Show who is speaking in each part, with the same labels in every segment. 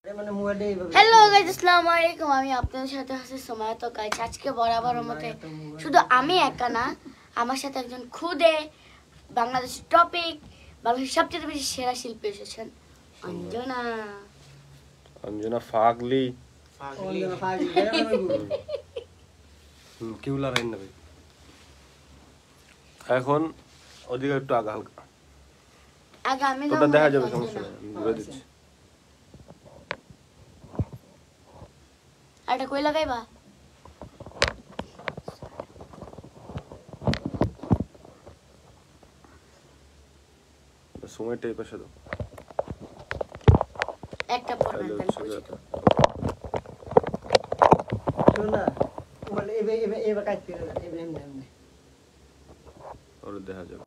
Speaker 1: Hello guys, আসসালামু আলাইকুম। আমি আপনাদের সাথে আছি সময়। তো গাইস, আজকে বরাবরের মতো শুধু আমি একা না, আমার সাথে একজন খুদে বাংলাদেশের টপিক, বাংলাদেশের সবচেয়ে বেশি সেরা শিল্পী এসেছেন, অঞ্জনা।
Speaker 2: অঞ্জনা ফাগলি কিউলা রাইন নেবে এখন ওদিকে একটু আগা হালকা
Speaker 1: আগামী
Speaker 2: তোটা দেখা যাবে, সমস্যা নেই, আমি বলে দিচ্ছি।
Speaker 1: আরেকটা কই লাগাইবা?
Speaker 2: সময়টা এই পাশে দাও,
Speaker 1: একটা পড়বেন তাহলে বুঝি তো।
Speaker 3: শোনা বলে এবে কাটতে হবে, এবে এমনি
Speaker 2: ওরে দেখা যাবে।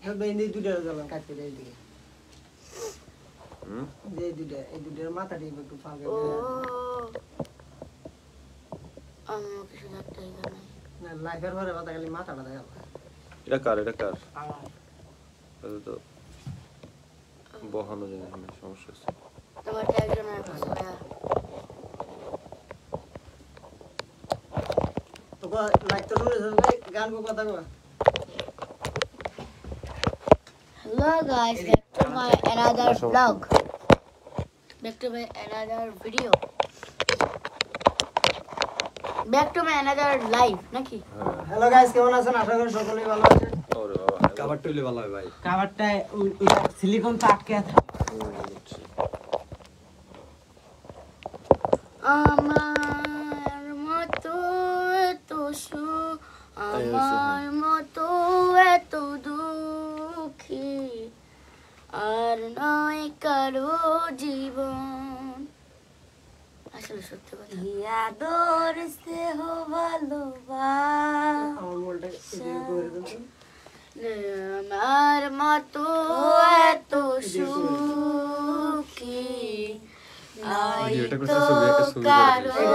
Speaker 3: হবে এই দুটো গেল কাটতে দেই দিকে যে দুটো এই দুটোর মাথা দিয়ে একটু ফাঁকা
Speaker 1: ও আমি কিছু দেখতে এখানে
Speaker 3: না লাইফের পরে মাথা খালি মাথাটা দেখা
Speaker 2: এটা কার এটা তো বহানো যায় না, সমস্যা আছে।
Speaker 1: তোমার একজনের কাছে
Speaker 3: তো লাইক তো শুনে গান কো কথা কো।
Speaker 1: Hello guys, back to my another vlog. Back to my another video. Back to my another live, নাকি?
Speaker 3: হ্যালো গাইস, কেমন আছেন? আশা করি সকলেই ভালো আছেন।
Speaker 2: ওরে বাবা, কভার টুলে ভালো হয় ভাই।
Speaker 3: কভারটা সিলিকন তো আটকে আছে।
Speaker 1: আমার মতো এত আমার মতো এত দুঃখী আর নয় কারো জীবন। আসলে সত্যি কথা, আদর স্নেহ ভালোবাসা
Speaker 3: আমার মোলটা এদিকে করে দেন।
Speaker 1: আমার মতো এত সুখী নাই তো কারো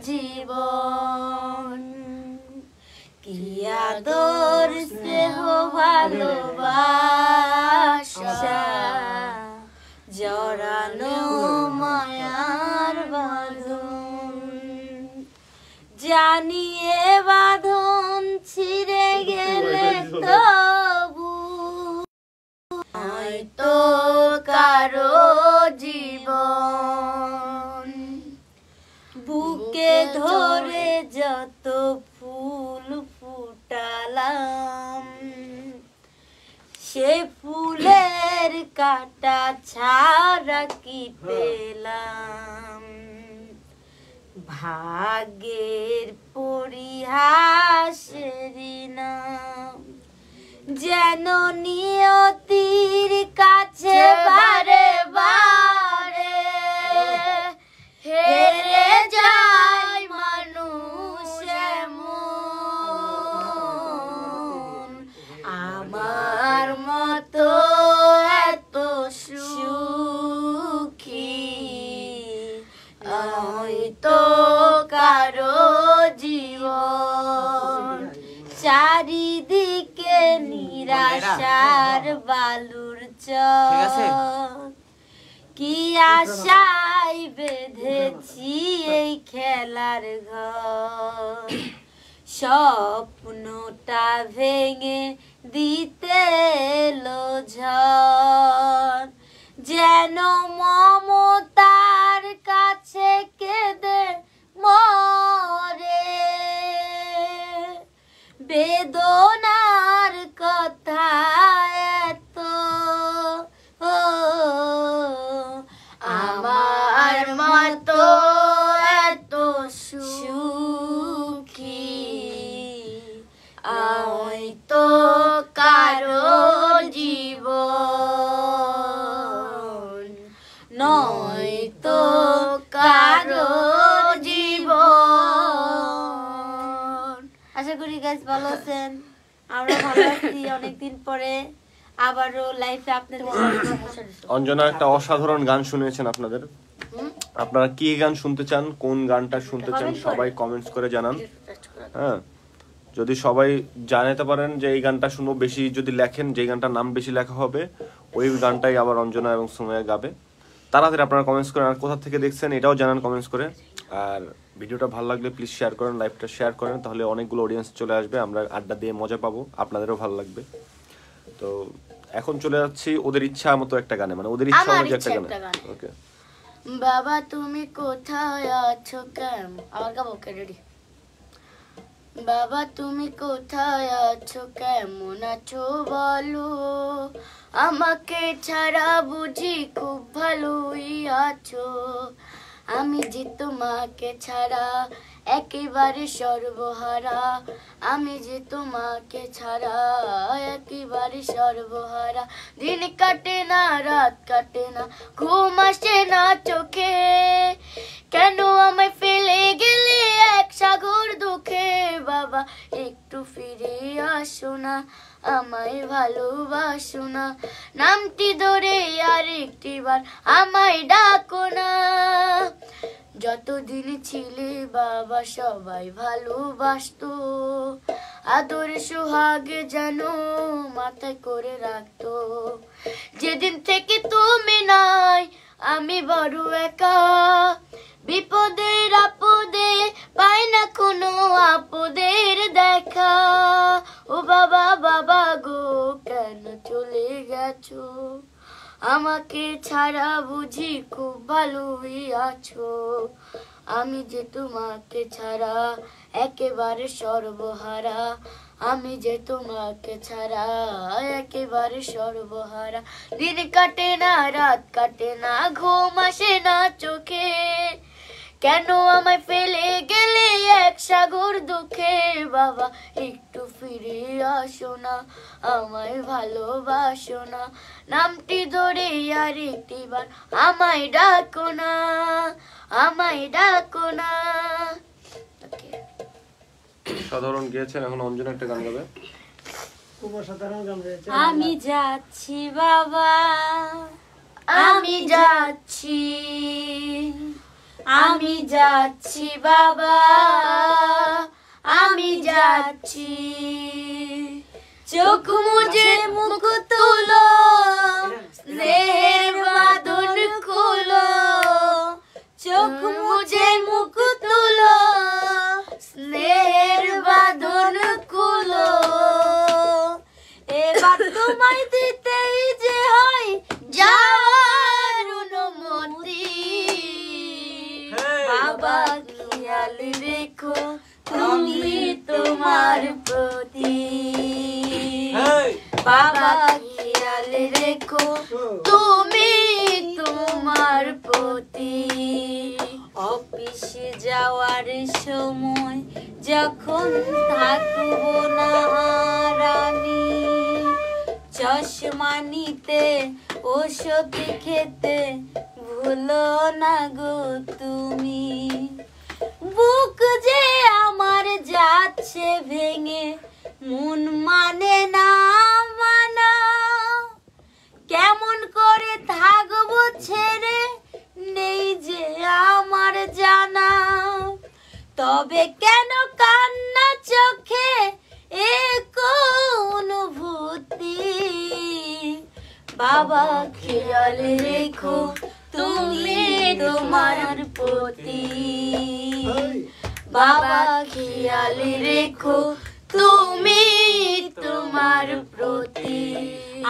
Speaker 1: জীবন। কি আদর স্নেহ ভালোবাসা জড়ানো মায়ার বাঁধন, জানিয়ে বাঁধন ছিঁড়ে গেলে তবু হয়তো কারো জীবন। বুকে ধরে যত ফুল ফুটালাম সে ফুলের কাটা ছাড়া কি পেলাম? ভাগ্যের পরিহাসেরই নাম যেন নিয়তির কাছে বারে বারে হেরে যায় মানুষ এমন। আমার মতো এত সুখী হয়তো কারো জীবন। চারিদিকে নিরাশার বালুর চর, কি আশায় বেঁধেছি এই খেলার ঘর। স্বপ্নটা ভেঙে দিতে এলো ঝড়, যেন মমতার কাছে কেঁদে মরে। বেদনার কথা এত আমার মতো এত সুখী হয়তো কারো জীবন নয়তো কারো জীবন। আশা করি গাইস ভালো আছেন, আমরা ভালো আছি। অনেকদিন পরে আবারও লাইফে আপনাদের।
Speaker 2: অঞ্জনা একটা অসাধারণ গান শুনিয়েছেন আপনাদের। আপনারা কি গান শুনতে চান, কোন গানটা শুনতে চান সবাই কমেন্টস করে জানান। হ্যাঁ, যদি সবাই জানাতে পারেন যে এই গানটা শুনবো, বেশি যদি লেখেন, যে গানটার নাম বেশি লেখা হবে ওই গানটাই আবার অঞ্জনা এবং সুমাইয়া গাবে। তাড়াতাড়ি আপনারা কমেন্টস করেন, আর কোথা থেকে দেখছেন এটাও জানান কমেন্টস করে। আর ভিডিওটা ভালো লাগলে প্লিজ শেয়ার করেন, লাইভটা শেয়ার করেন, তাহলে অনেকগুলো অডিয়েন্স চলে আসবে, আমরা আড্ডা দিয়ে মজা পাবো, আপনাদেরও ভালো লাগবে। তো এখন চলে যাচ্ছি ওদের ইচ্ছা মতো একটা গানে, মানে ওদের ইচ্ছা অনুযায়ী একটা গানে। ওকে।
Speaker 1: বাবা তুমি কোথায় আছো কেমন, আমার গাবো, ওকে রেডি। বাবা তুমি কোথায় আছো কেমন আছো বলো, আমাকে ছাড়া বুঝি খুব ভালোই আছো, আমি যে তোমাকে ছাড়া একেবারে সর্বহারা, আমি যে তোমাকে ছাড়া একেবারে সর্বহারা, দিন কাটে না রাত কাটে না ঘুম আসে না চোখে, কেন আমায় ফেলে গেলে এক সাগর দুঃখে, বাবা একটু ফিরে আসো না, আমায় ভালোবাসো না, নামটি ধরে আর একটিবার আমায় ডাকো না, যতদিন ছিলে বাবা সবাই ভালোবাসতো, আদর সোহাগে যেন মাথায় করে রাখতো, যেদিন থেকে তুমি নাই আমি বড় একা, বিপদের আপদে পাই না কোনো আপদের দেখা, ও বাবা বাবা গো কেন চলে গেছো, আমাকে ছাড়া বুঝি খুব ভালোই আছো, আমি যে তোমাকে ছাড়া একেবারে সর্বহারা, আমি যে তোমাকে ছাড়া একেবারে সর্বহারা, দিন কাটে না রাত কাটে না ঘুম আসে না চোখে, কেন আমায় ফেলে গেলে এক সাগর দুঃখে, বাবা একটু ফিরে আসো না, আমায় ভালোবাসো না, নামটি ধরে আর একটিবার আমায় ডাকো না, আমায় ডাকো না।
Speaker 2: সাধারণ গিয়েছেন, এখন অঞ্জনা একটা গান গাবে।
Speaker 3: খুব অসাধারণ গান হয়েছে।
Speaker 1: আমি যাচ্ছি বাবা, আমি যাচ্ছি, আমি যাচ্ছি বাবা, আমি যাচ্ছি, চোখ মুজে মুখ তুলো, স্নেহের বাঁধন খুলো, চোখ মুজে মুখ তুলো, স্নেহের বাঁধন খুলো, এবার তোমায় দিতেই যে হয় যাওয়ার অনুমতি, বাবা খেয়াল রেখো তুমি তোমার প্রতি, বাবা খেয়াল রেখো তুমি তোমার প্রতি, অফিসে যাওয়ার সময় যখন থাকবো না রানী, চশমা নিতে ওষুধ খেতে ভুলো না গো তুমি, বুক যে আমার যাচ্ছে ভেঙে মন মানে না মানা, কেমন করে থাকবো ছেড়ে নেই যে আমার জানা, তবে কেন কান্না চোখে এ অনুভূতি, বাবা খেয়াল রেখো তুমি তোমার প্রতি, বাবা খেয়াল রেখো তুমি তোমার প্রতি,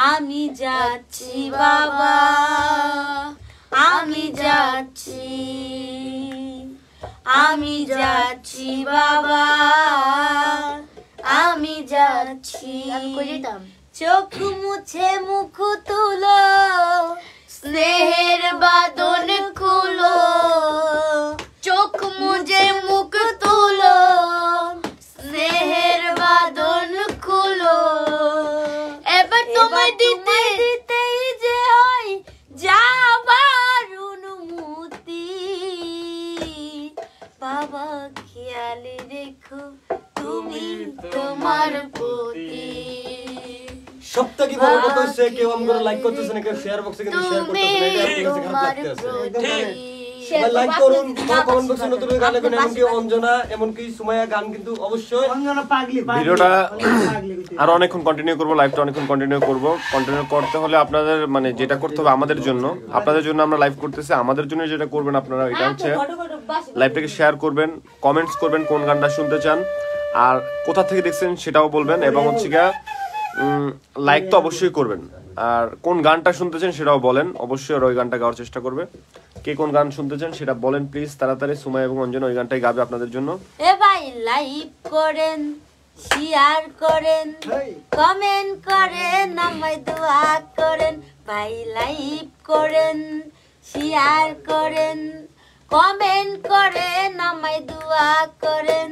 Speaker 1: আমি যাচ্ছি বাবা, আমি যাচ্ছি, আমি যাচ্ছি বাবা, আমি যাচ্ছি, চোখ মুছে মুখ তুলো, স্নেহের বাঁধন খুলো, চোখ মুছে মুখ তুলো, স্নেহের বাঁধন খুলো, এবার তোমায় দিতেই যে হয় যাবার অনুমতি, বাবা খেয়াল রেখো তুমি তোমার প্রতি।
Speaker 4: সবটা কি ভালো কথা হচ্ছে, কেউ আমগো লাইক করতেছে না, কেউ শেয়ার বক্সে কিন্তু শেয়ার করতেছে না, এটা আপনাদের কাছে খারাপ লাগতেছে। লাইক করুন, কমেন্ট বক্সে নতুন গান লিখুন, এমনকি অঞ্জনা এমনকি সুমাইয়া গান কিন্তু অবশ্যই।
Speaker 3: অঞ্জনা পাগলি
Speaker 2: ভিডিওটা আরো অনেকক্ষণ কন্টিনিউ করবো, লাইভটা অনেকক্ষণ কন্টিনিউ করবো। কন্টিনিউ করতে হলে আপনাদের মানে যেটা করতে হবে আমাদের জন্য, আপনাদের জন্য আমরা লাইভ করতেছি, আমাদের জন্য যেটা করবেন আপনারা এটা হচ্ছে লাইভটাকে শেয়ার করবেন, কমেন্টস করবেন কোন গানটা শুনতে চান, আর কোথা থেকে দেখছেন সেটাও বলবেন, এবং হচ্ছে গিয়া লাইক তো অবশ্যই করবেন, আর কোন গানটা শুনতেছেন সেটাও বলেন, অবশ্যই ওই গানটা গাওয়ার চেষ্টা করবে। কে কোন গান শুনতেছেন সেটা বলেন প্লিজ তাড়াতাড়ি। সুমাইয়া এবং অঞ্জনা ওই গানটাই গাবে আপনাদের জন্য।
Speaker 5: এ ভাই লাইক করেন, শেয়ার করেন, কমেন্ট করেন, আমায় দোয়া করেন। ভাই লাইক করেন, শেয়ার করেন, কমেন্ট করেন, আমায় দোয়া করেন।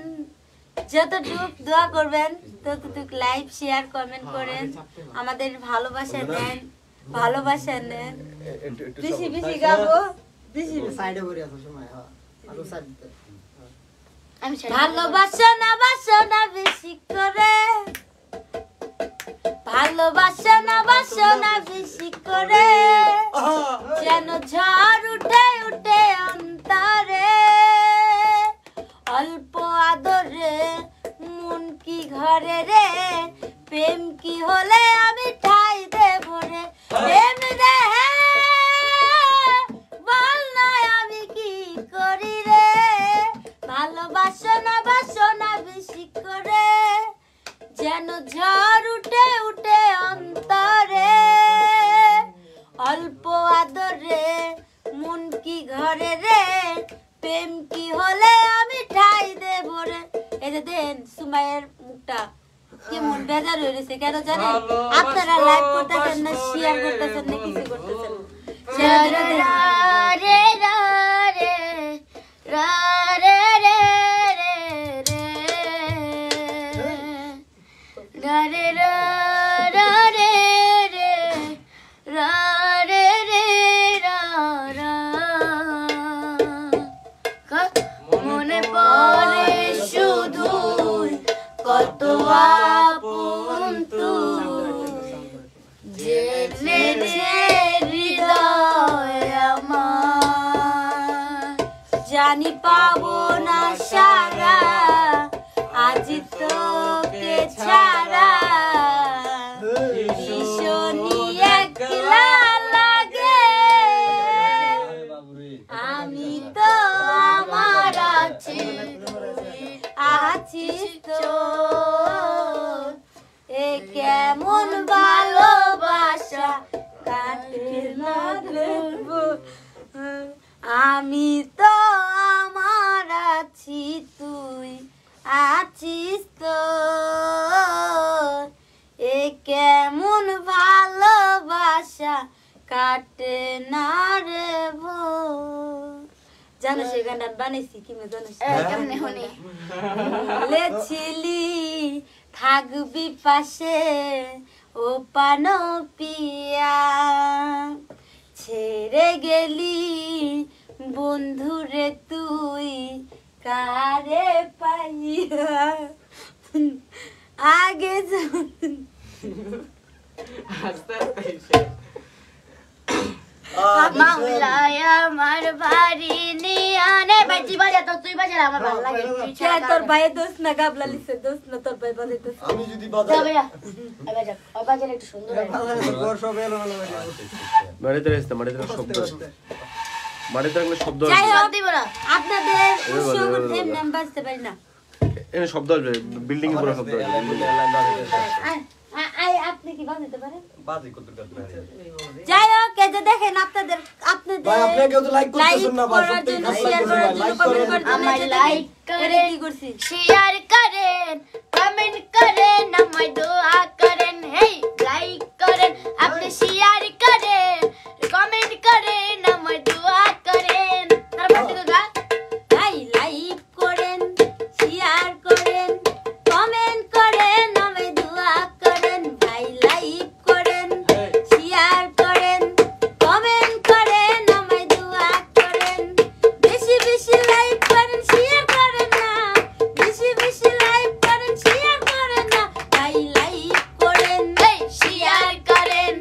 Speaker 5: যতটুক দোয়া করবেন ততটুক লাইক শেয়ার কমেন্ট করেন, আমাদের ভালোবাসা নেন, ভালোবাসা নেন। বেশি বেশি গাবো, বেশি
Speaker 3: সাইডে করে আছে সময়। হ্যাঁ আরো সাইড
Speaker 1: আমি
Speaker 5: ভালোবাসা না বাসনা বেশি করে, ভালোবাসা না বাসনা বেশি করে, যেন ঝড় উঠে উঠে অন্তরে, অল্প আদরে মন কি ঘরে রে, প্রেম কি হলে আমি ঠাই দেব রে, প্রেম রে বল না আমি কি করি রে, ভালোবাসা না বাসনা বেশি করে, যেন ঝড় উঠে উঠে অন্তরে, অল্প আদরে মন কি ঘরে রে, প্রেম কি হলে আমি ঠাই দেব রে। এই যে দেন সুমাইয়ের মুখটা কেমন বেজার হয়ে রয়েছে, কেন জানেন? আপনারা লাইক করতেছেন না, শেয়ার করতেছেন না, কিছু করতেছেন না।
Speaker 1: মনে পড়ে শুধু কত আপন জেনে যে হৃদয় আমার,
Speaker 5: জানি পাবো না সারা আজ তোকে ছাড়া, ভীষণই একলা লাগে, আমি তো আমার আছি, আছিস তো, এ কেমন ভালোবাসা কাটে না দেখবো, আমি তো আমার আছি, তুই আছিস তো, এ কেমন ভালোবাসা কাটে না রে ভো। জানো সেই গানটা বানাইছি কি জানো?
Speaker 1: কেমনে হনে
Speaker 5: বলেছিলি থাকবি পাশে ও পানো পিয়া, ছেড়ে গেলি বন্ধুরে তুই কারে পাইয়া, আগে
Speaker 1: মাওলায় আমার বাড়ি নিয়ে আনে। ভাই তুই বাজা তো, তুই বাজা, আমার ভালো লাগে। তুই ছাড়া
Speaker 5: তোর ভাইয়ের দোষ না, গাবলা লিখছে দোষ না, তোর ভাই বাজে দোষ।
Speaker 4: আমি যদি
Speaker 1: যা
Speaker 4: বাজাই
Speaker 1: ভাইয়া, ওই বাজা, ওই বাজার একটু সুন্দর হয়।
Speaker 2: মাটিতে রেখে মাটিতে শব্দ মাটিতে রাখলে শব্দ
Speaker 5: যাই
Speaker 2: আসবে,
Speaker 5: হোক,
Speaker 1: দিব না।
Speaker 5: আপনাদের উৎসব নাম বাজতে পারি না।
Speaker 2: এখানে শব্দ আসবে, বিল্ডিং এর পুরো শব্দ আসবে।
Speaker 5: আপনি কি বাজাতে পারেন?
Speaker 4: বাজি কত কত
Speaker 5: যাই হোক, এই যে দেখেন আপনাদের
Speaker 4: ভাই আপনি কেউ তো লাইক করতেছেন না ভাই,
Speaker 5: করার
Speaker 4: সত্যি
Speaker 5: জন্য,
Speaker 4: খারাপ
Speaker 5: শেয়ার
Speaker 4: লাগছে
Speaker 5: করার
Speaker 4: ভাই,
Speaker 5: জন্য,
Speaker 4: লাইক
Speaker 5: কমেন্ট
Speaker 4: করেন।
Speaker 5: করার জন্য,
Speaker 1: আমায়
Speaker 5: এই যে
Speaker 1: লাইক
Speaker 5: দেখেন,
Speaker 1: করেন,
Speaker 5: কি করছি?
Speaker 1: শেয়ার করেন, কমেন্ট করেন, আমায় দোয়া করেন। হেই লাইক করেন, আপনি শেয়ার করেন, কমেন্ট করেন, আমায় দোয়া করেন। তারপর থেকে গা
Speaker 5: ভাই লাইক করেন, শেয়ার করেন, কমেন্ট করেন, আমায় দোয়া করেন। ভাই লাইক করেন, শেয়ার করেন, কমেন্ট করেন, আমায় দোয়া করেন। বেশি বেশি লাইক করেন, শেয়ার করেন না, বেশি বেশি লাইক করেন, শেয়ার করেন না। ভাই লাইক করেন,
Speaker 1: শেয়ার করেন,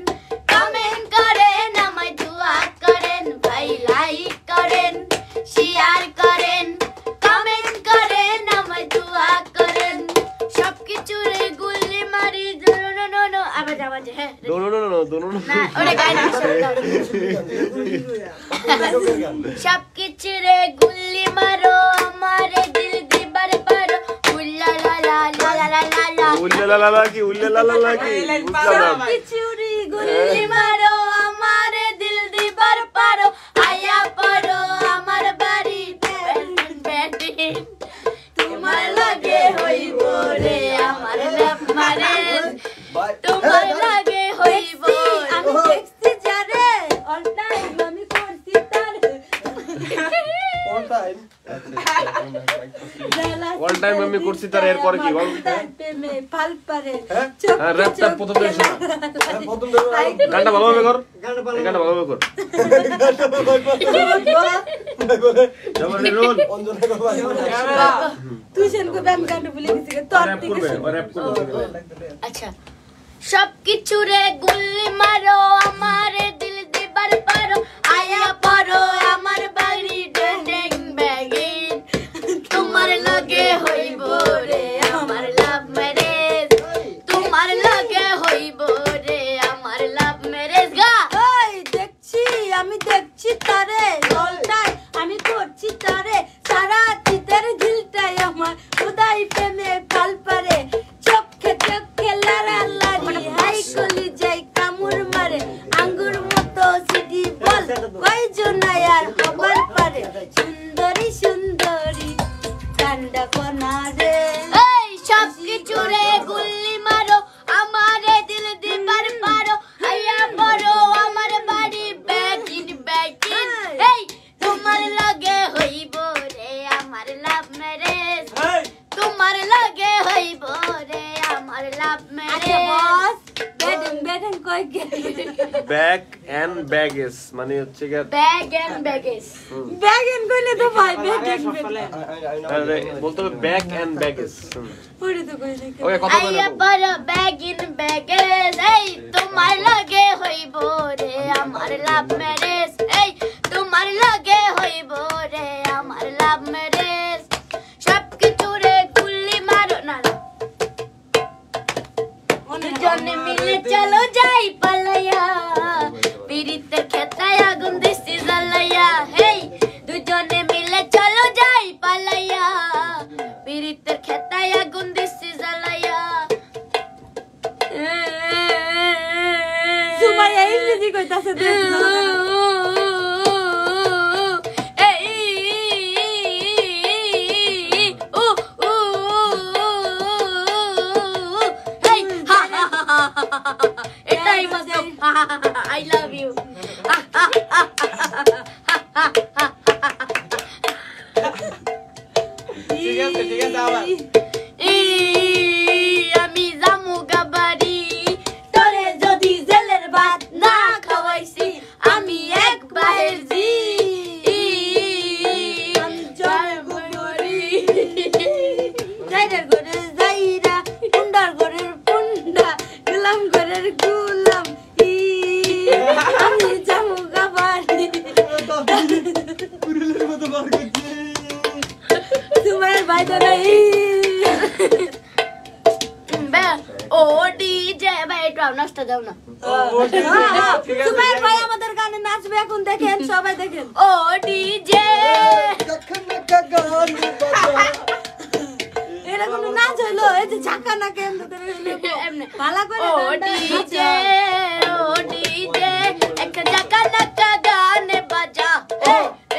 Speaker 1: কমেন্ট সবকিছু রে গুল্লি মারো আমারে দিল দিবার পারো উল্লা লা লা লা লা লা লা
Speaker 2: উল্লালালা কি উল্লালালা কি
Speaker 5: সবকিছু রে গুল্লি মারো আমারে দিল দিবার পারো আয়া পড়ো আমার বাড়ি
Speaker 1: ব্যাটিং
Speaker 5: তোমার লাগে হইব রে আমার লাভ মারে
Speaker 1: তোমার লাগে হইব
Speaker 5: আমি দেখছি যারে অল টাইম আমি করছি তারে
Speaker 4: কোন টাইম
Speaker 2: All time আমি করছি তার, এরপরে কি বল?
Speaker 5: প্রেমে ফাল পারে
Speaker 4: হ্যাঁ?
Speaker 2: হ্যাঁ, র্যাপটা প্রথম থেকে শোনা।
Speaker 4: প্রথম ধরো
Speaker 2: গানটা ভালোভাবে কর,
Speaker 3: গানটা ভালো
Speaker 2: এই গানটা ভালোভাবে কর। যেমন রোল
Speaker 4: অঞ্জনা বাবা
Speaker 5: তুই সেন কো ব্যাম গানটা ভুলে গেছিস তোর
Speaker 2: র‍্যাপ
Speaker 5: থেকে
Speaker 2: করবে, ও র‍্যাপ করবে।
Speaker 1: আচ্ছা সবকিছু রে গুল্লি মারো আমারে দিল দিবার পারো আয়া পড়ো আমার বাড়ি ডেং ব্যাগিন তোমার লাগে হইব রে আমার লাভ ম্যারেজ তোমার লাগে হইব রে আমার লাভ ম্যারেজ গা
Speaker 5: ওই দেখছি আমি দেখছি তারে অল টাইম আমি করছি তারে সারা চিতের ঝিলটাই আমার উদয় প্রেমে ফাল পারে চোখে চোখে লারা লারি হাই কলি যাই কামুর মারে আঙ্গুর মতো সিটি বল কই জনাই আর হবার পারে সুন্দরী সুন্দরী কান্ডা কোনা রে
Speaker 1: এই সবকিছু রে গুল্লি মারো আমারে দিল দিবার পারো আয়া পড়ো আমার বাড়ি ব্যাগিন ব্যাগিন এই তোমার লাগে হইব রে আমার লাভ ম্যারেজ তোমার লাগে হইব রে আমার লাভ
Speaker 5: আরে
Speaker 1: ম্যারেজ
Speaker 5: বস বেডং বেডং কই গেল
Speaker 2: ব্যাক এন্ড ব্যাগেজ মানে হচ্ছে কি
Speaker 1: ব্যাগ এন্ড ব্যাগেজ
Speaker 5: ব্যাগেন কইলে তো ভাই বেডং
Speaker 2: আরে বলতে হবে ব্যাক এন্ড ব্যাগেজ।
Speaker 5: পড়ে তো কই দেখে
Speaker 2: ওকে কথা বলে
Speaker 1: আয়া পড়ো ব্যাগিন ব্যাগেজ এই তোমার লাগে হইব রে আমার লাভ ম্যারেজ এই তোমার লাগে হইব রে আমার লাভ ম্যারেজ সবকিছু রে গুল্লি মারো না না। দুজনে মিলে চলো যাই পালাইয়া পিরিতের খেতায় আগুন দিছি জ্বালাইয়া হেই দুজনে মিলে চলো যাই পালাইয়া পিরিতের খেতায় আগুন দিছি জ্বালাইয়া
Speaker 5: সুমাইয়া ইংরেজি কইতাছে দেখ না
Speaker 1: এটাই বাস্তব আই লাভ ইউ
Speaker 4: ঠিক আছে আবার
Speaker 1: আমি জামু গাবাড়ি তোরে যদি জেলের ভাত না খাওয়াইছি আমি এক বাহের জি
Speaker 5: যাইরার ঘরে যাইরা পুন্ডার ঘরের পুন্ডা গুলাম ঘরের গুলাম আমি যাবো গাবাড়ি
Speaker 4: কুরুলের মতো বার করছে
Speaker 5: তোমার ভাই তো নাই
Speaker 1: ও ডিজে ভাই একটু নাচটা দাও না
Speaker 5: তোমার ভাই আমাদের গানে নাচবে এখন দেখেন সবাই দেখেন
Speaker 1: ও ডিজে
Speaker 3: কখন না গান বাজা
Speaker 5: এটা কোনো নাচ হইলো এই যে ঝাঁকা না কেন
Speaker 1: এমনি
Speaker 5: ভালো করে
Speaker 1: ও
Speaker 5: গানটা
Speaker 1: ডিজে একটা জাকা নাকা গানে বাজা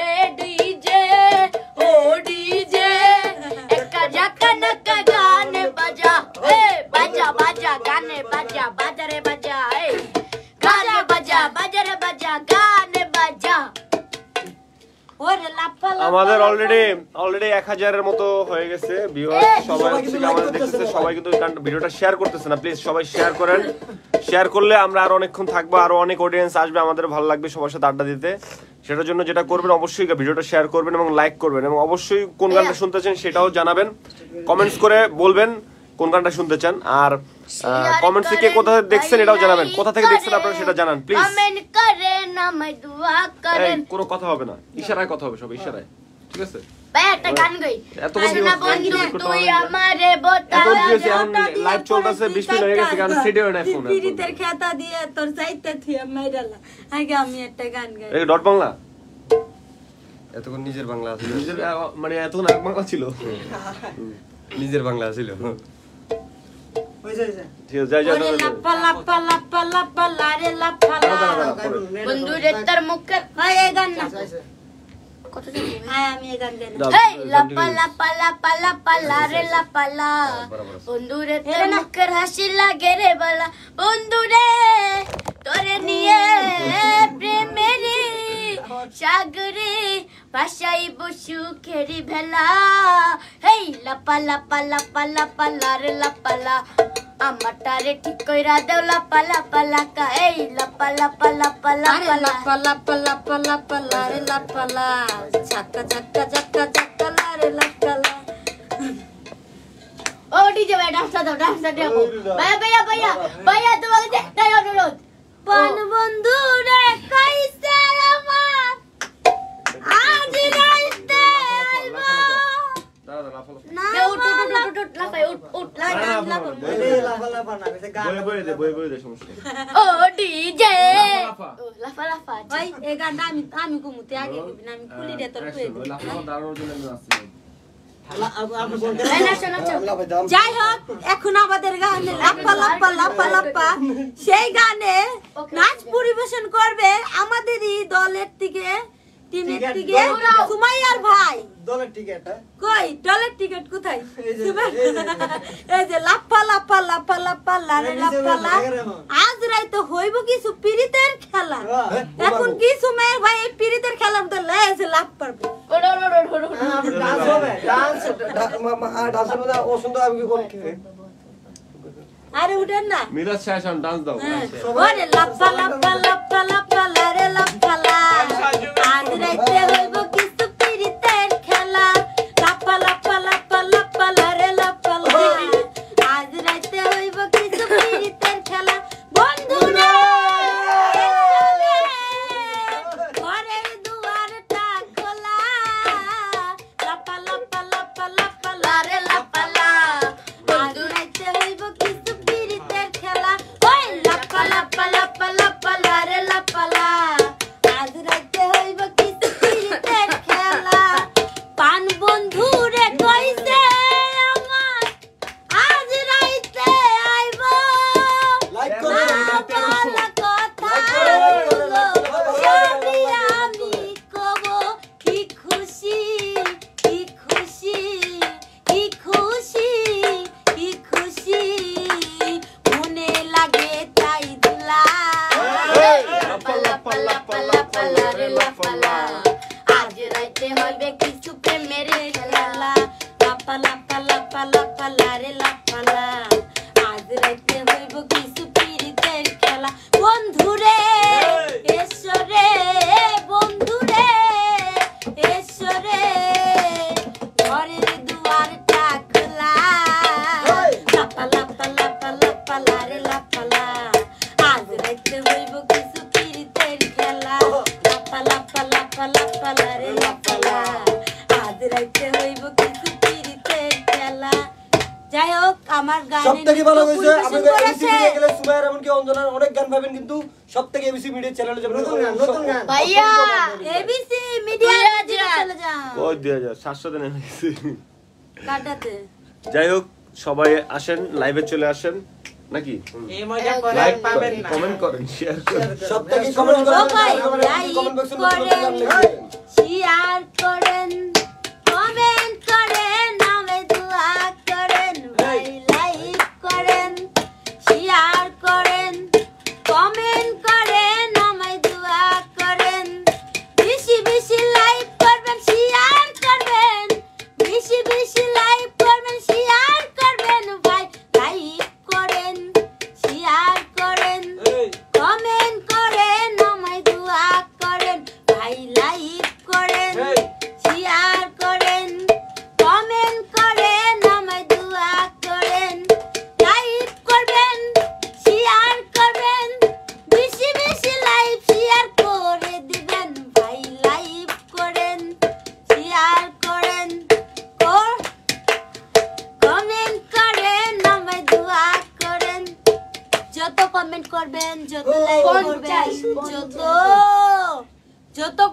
Speaker 1: এ ডিজে ও ডিজে একটা জাকা নাকা গানে বাজা বাজা বাজা গানে বাজা বাজারে বাজা গানে বাজা বাজারে বাজা গানে বাজা
Speaker 5: ওরে লাফা লাফা
Speaker 2: আমাদের অলরেডি 1000 এর মতো হয়ে গেছে ভিউয়ার্স। সবাই হচ্ছে কি আমাদের দেখতেছে, সবাই কিন্তু ভিডিওটা শেয়ার করতেছে না। প্লিজ সবাই শেয়ার করেন, শেয়ার করলে আমরা আরো অনেকক্ষণ থাকবো, আরো অনেক অডিয়েন্স আসবে, আমাদের ভালো লাগবে সবার সাথে আড্ডা দিতে। সেটার জন্য যেটা করবেন অবশ্যই ভিডিওটা শেয়ার করবেন এবং লাইক করবেন এবং অবশ্যই কোন গানটা শুনতে চান সেটাও জানাবেন, কমেন্টস করে বলবেন কোন গানটা শুনতে চান। আর কমেন্টসে কে কোথা থেকে দেখছেন এটাও জানাবেন, কোথা থেকে দেখছেন আপনারা সেটা জানান প্লিজ।
Speaker 1: কমেন্ট করেন আমায় দোয়া করেন
Speaker 2: কোনো কথা হবে না, ইশারায় কথা হবে, সব ইশারায়। ঠিক আছে?
Speaker 1: ভাই একটা গান গাই
Speaker 2: এত বন্ধু
Speaker 1: না বন্ধু তুই আমারে বতা
Speaker 2: এত দিয়েছি এখন লাইভ চলতেছে 20 মিনিট হয়ে গেছে গান সিডিও না ফোন
Speaker 5: পিরিতের খেতা দিয়ে তোর চাইতে তুই মাইরালা আগে আমি একটা গান গাই
Speaker 2: এই ডট বাংলা
Speaker 4: এতক্ষণ নিজের বাংলা ছিল,
Speaker 2: নিজের মানে এতক্ষণ এক বাংলা ছিল।
Speaker 4: নিজের বাংলা ছিল।
Speaker 3: হইছে হইছে
Speaker 2: ঠিক আছে যাই যাই
Speaker 5: ওরে লাপ্পা লাপ্পা লাপ্পা লাপ্পা লারে লাপ্পা লা
Speaker 1: বন্ধু রে তার মুখের
Speaker 5: ভাই এই গান না
Speaker 3: হইছে
Speaker 1: কত জানি
Speaker 5: হ্যাঁ আমি এই গান গাই না
Speaker 1: হেই লাপা লাপা লাপা লাপা লারে লাপা লা বন্ধু রে তোর মুখের হাসি লাগে রে বালা বন্ধু রে তোরে নিয়ে প্রেমেরি সাগরে ভাষাই বসু খেরি ভেলা হেই লাপা লাপা লাপা লাপা লারে লাপা লা আমারটারে ঠিক কইরা দেও লাপা লাপা লাকা এই লাপা লাপা লাপা
Speaker 5: আরে
Speaker 1: লাপা
Speaker 5: লাপ্পা লাপ্পা লাপ্পা লাপ্পা লারে লাপ্পা লা ঝাক্কা ঝাক্কা ঝাক্কা ঝাক্কা লারে লাপ্পা লা
Speaker 1: ও ডিজে ভাই ডান্সটা দাও ভাইয়া ভাইয়া ভাইয়া ভাইয়া তোমাকে একটাই অনুরোধ
Speaker 5: পান বন্ধু রে কইছে আমার আজ রাইতে আইবা না
Speaker 1: উঠ লাফাই উঠ
Speaker 3: এই লাফা না কইছে গান
Speaker 2: বই দে সমস্যা
Speaker 1: ও ডিজে লাফা লাফা
Speaker 5: ভাই এই গানটা আমি ঘুমুতে আগে কইবি না আমি খুলি দে তোর কই যাই হোক এখন আমাদের গানে লাপ্পা লাপ্পা লাপ্পা লাপ্পা সেই গানে নাচ পরিবেশন করবে আমাদেরই দলের থেকে টিমের থেকে সুমাইয়ার ভাই
Speaker 3: দলের টিকেট
Speaker 5: কই দলের টিকিট কোথায় এই যে লাপ্পা লাপ্পা লাপ্পা লাপ্পা লারে লাপ্পা লা আজ রাইতে হইব কিছু পিরিতের খেলা এখন কি সুমাইয়ার ভাই এই পিরিতের খেলার মধ্যে লেছে লাভ পারবে
Speaker 3: ডান্স হবে ডান্স
Speaker 4: ডান্সের মধ্যে ও সুন্দর আমি কোন
Speaker 5: আরে উঠেন না
Speaker 2: মিরাজ শাহজাহান ডান্স দাও
Speaker 5: ওরে লাপ্পা লাপ্পা লাপ্পা লাপ্পা লারে লাপ্পা লা আজ রাইতে হইব কিছু পিরিতের খেলা লাপ্পা লাপ্পা লাপ্পা লাপ্পা লারে লাপ্পা লা আজ রাইতে হইব কিছু পিরিতের খেলা বন্ধুরা ঘরের দুয়ারটা খোলা লাপ্পা লাপ্পা লাপ্পা লাপ্পা লারে লাপ্পা লা আজ রাইতে হইব কিছু পিরিতের খেলা ওই লাপ্পা লাপ্পা লাপ্পা লাপ্পা লারে লাপ্পা লা আজ রাইতে হইব কিছু পিরিতের খেলা পান বন্ধু রে কইছে আমার আজ রাইতে আইব
Speaker 4: লাইক
Speaker 5: না
Speaker 4: করো
Speaker 5: বলা কথাগুলো সবই আমি কব কি খুশি কি খুশি কি খুশি কি খুশি মনে লাগে তাই দুলা লাপ্পা লাপ্পা লাপ্পা লাপ্পা লারে লাপ্পা লা আজ রাইতে হইবে কিছু প্রেমের খেলা লাপ্পা লাপ্পা লাপ্পা লাপ্পা লারে লাপ্পা লা আজ রাইতে হইব কিছু পিরিতের খেলা বন্ধুরে এসরে বন্ধুরে এসরে ঘরের দুয়ারটা খোলা লাপ্পা লাপ্পা লাপ্পা লাপ্পা লারে লাপ্পা লা আজ রাইতে হইব কিছু পিরিতের খেলা লাপ্পা লাপ্পা লাপ্পা লাপ্পা লারে লাপ্পা লা আজ রাইতে হইব কিছু পিরিতের খেলা যাই হোক আমার গানে
Speaker 4: সবথেকে ভালো হয়েছে আপনাদের এবিসি
Speaker 5: করেছে।
Speaker 4: মিডিয়া গেলে সুমাইয়ার এমনকি অঞ্জনার অনেক গান পাবেন, কিন্তু সবথেকে এবিসি মিডিয়া চ্যানেলে যাবেন
Speaker 3: নতুন গান
Speaker 1: ভাইয়া
Speaker 5: এবিসি মিডিয়া চলে যাও
Speaker 2: ওই 2700 দিন হয়ে গেছে।
Speaker 5: কাটাতে
Speaker 2: যাই হোক সবাই আসেন লাইভে চলে আসেন নাকি
Speaker 3: এই মজা করে
Speaker 2: লাইক
Speaker 3: পাবেন না
Speaker 2: কমেন্ট করেন শেয়ার করেন
Speaker 4: সবথেকে কমেন্ট
Speaker 5: সবাই
Speaker 4: করেন
Speaker 5: লাইক
Speaker 4: কমেন্ট বক্সে
Speaker 5: করেন শেয়ার করেন কমেন্ট করেন নামে দোয়া করেন ভাই লাইক করেন শেয়ার করেন কমেন্ট করেন নামে দোয়া করেন বেশি বেশি লাইক করবেন শেয়ার করবেন বেশি বেশি লাইক করবেন শেয়ার করবেন ভাই লাইক করেন শেয়ার করেন কমেন্ট করেন আমায় দোয়া করেন ভাই লাইক করেন শেয়ার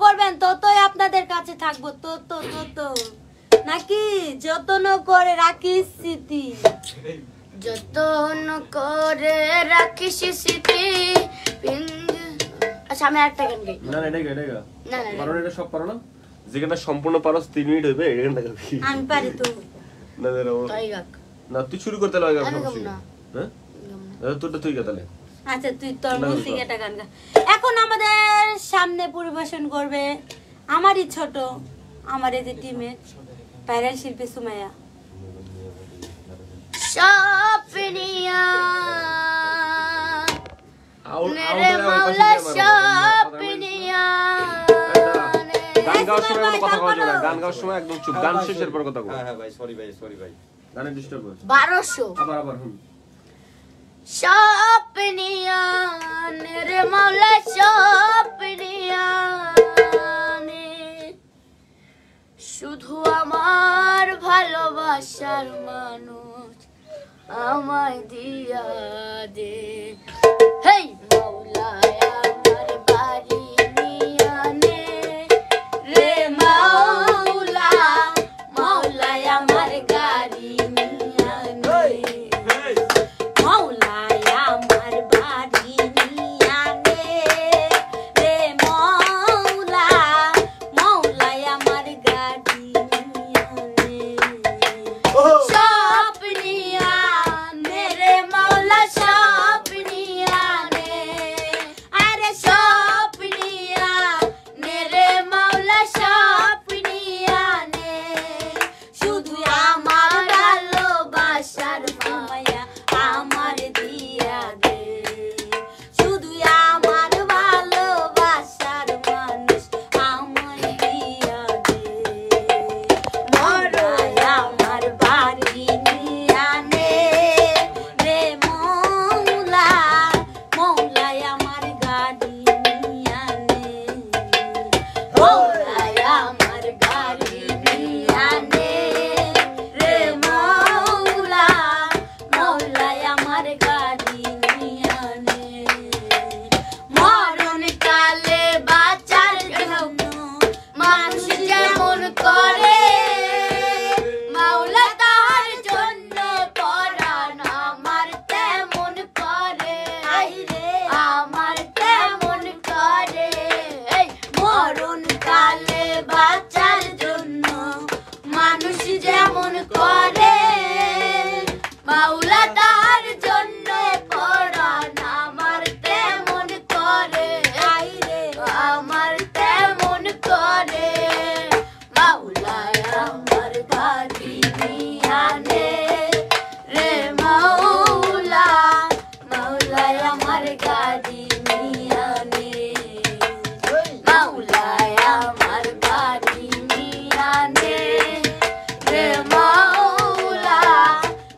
Speaker 5: করবেন ততই আপনাদের কাছে থাকবো, তত নাকি যত্ন করে রাখিস স্মৃতি,
Speaker 1: যতন করে রাখিস স্মৃতি। আচ্ছা আমি আরেকটা গান গাই।
Speaker 2: না না, এটাই গা, এটাই গা।
Speaker 1: না না,
Speaker 2: পারো না, এটা সব পারো না? যে গানটা সম্পূর্ণ পারো 3 মিনিট হইবে, এই গানটা গাবি।
Speaker 5: আমি পারি তো।
Speaker 2: না না,
Speaker 1: তাই গাক।
Speaker 2: না তুই শুরু করতে লাগে
Speaker 1: আমি
Speaker 2: সমস্যা
Speaker 1: গাবো
Speaker 2: কি?
Speaker 1: না।
Speaker 2: হ্যাঁ? তোরটা তুই গা তাহলে।
Speaker 5: আচ্ছা তুই তোর
Speaker 2: না,
Speaker 5: মুখ থেকে একটা গান গা। এখন আমাদের সামনে পরিবেশন করবে আমারই ছোট, আমার এই যে টিমের ভাইরাল শিল্পী সুমাইয়া।
Speaker 1: স্বপ্নিয়া মেরে
Speaker 2: আউট
Speaker 1: মাওলা স্বপ্নিয়া।
Speaker 2: গান গাওয়ার সময় কোনো কথা কওয়া যাবে না, গান গাওয়ার সময় একদম চুপ, গান শেষের পর কথা কও।
Speaker 4: হ্যাঁ হ্যাঁ ভাই, সরি ভাই।
Speaker 2: গানে ডিস্টার্ব হচ্ছে।
Speaker 1: 1200
Speaker 2: আবার হুম।
Speaker 1: স্বপ্নিয়া মেরে মাওলা স্বপ্নিয়া, শুধু আমার ভালোবাসার মানুষ আমায় দিয়া দে। হেই মাওলা আমার বাড়ি নিয়া নে রে মাওলা, মাওলা আমার গাড়ি নিয়া নে,
Speaker 5: মাওলা আমার বাড়ি নিয়া নে রে মাওলা, মাওলা আমার গাড়ি নিয়া নে।
Speaker 1: স্বপ্নিয়া মেরে মাওলা স্বপ্নিয়া নে, আরে স্বপ্নিয়া মেরে মাওলা স্বপ্নিয়া নে, শুধু আমার ভালোবাসার মায়া আমার দিয়া দে, শুধু আমার ভালোবাসার মানুষ আমার দিয়া দে। মরাই আমার বাড়ি নিয়া নে রে মৌলা, মৌলাই আমার গাড়ি নিয়া নে, মৌলাই আমার গাড়ি নিয়া নে রে মৌলা, মৌলাই আমার গাড়ি নিয়া নে। মরণ কালে বাঁচার জন্য মানুষ যেমন করে, মাওলা তার জন্য পরাণ আমার তেমন করে, আমার তেমন করে। মরণ কালে বাঁচার জন্য মানুষ যেমন করে, মাওলা তার জন্য পরাণ আমার তেমন করে, আমার তেমন করে। মাওলা আমার গাড়ি নিয়া নে রে মাওলা, মাওলা আমার গাড়ি নিয়া নে, মাওলা আমার গাড়ি নিয়া নে রে মাওলা,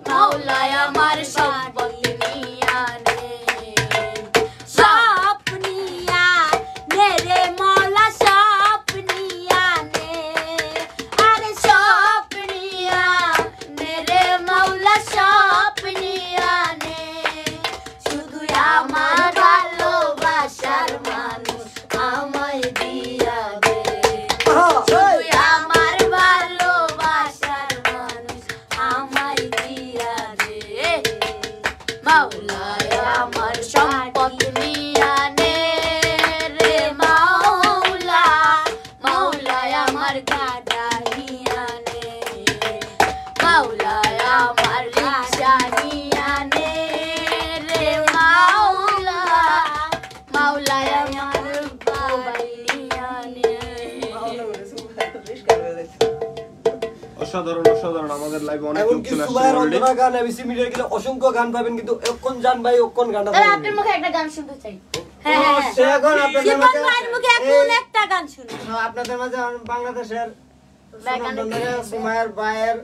Speaker 1: মাওলা আমার সম্পদ নিয়া নে।
Speaker 5: স্বপ্নিয়া মেরে মাওলা স্বপ্নিয়া নে,
Speaker 1: আরে স্বপ্নিয়া মেরে মাওলা স্বপ্নিয়া নে, শুধু আমার ভালোবাসার মানুষ আমায় দিয়া দে, শুধু আমার ভালোবাসার মানুষ আমায় দিয়া দে। মাওলা আমার সম্পদ নিয়া নে রে মাওলা, মাওলা আমার গাড়া নিয়া নে, মাওলা আমার রিকশা নিয়া নে রে মাওলা, মাওলা আমার বাড়ি নিয়া নে।
Speaker 2: অসাধারণ অসাধারণ, আমাদের লাইভে অনেক লোক
Speaker 4: এমনকি
Speaker 2: চলে আসছে
Speaker 4: সুমাইয়ার
Speaker 2: already।
Speaker 4: অন্তরা গান এবিসি মিডিয়ার গেলে অসংখ্য গান পাবেন, কিন্তু এক্ষণ জান ভাই অক্ষণ গানটা
Speaker 1: তাহলে
Speaker 4: পাবেন।
Speaker 1: আপনার মুখে একটা গান শুনতে চাই।
Speaker 5: হ্যাঁ হ্যাঁ
Speaker 3: সে এখন আপনাদের
Speaker 5: জীবন
Speaker 3: মাঝে
Speaker 5: ভাইয়ের মুখে এখন একটা গান শুনো।
Speaker 3: আপনাদের মাঝে বাংলাদেশের
Speaker 1: ব্যাগান
Speaker 3: সুনামধন্য সুমাইয়ার ভাইয়ের,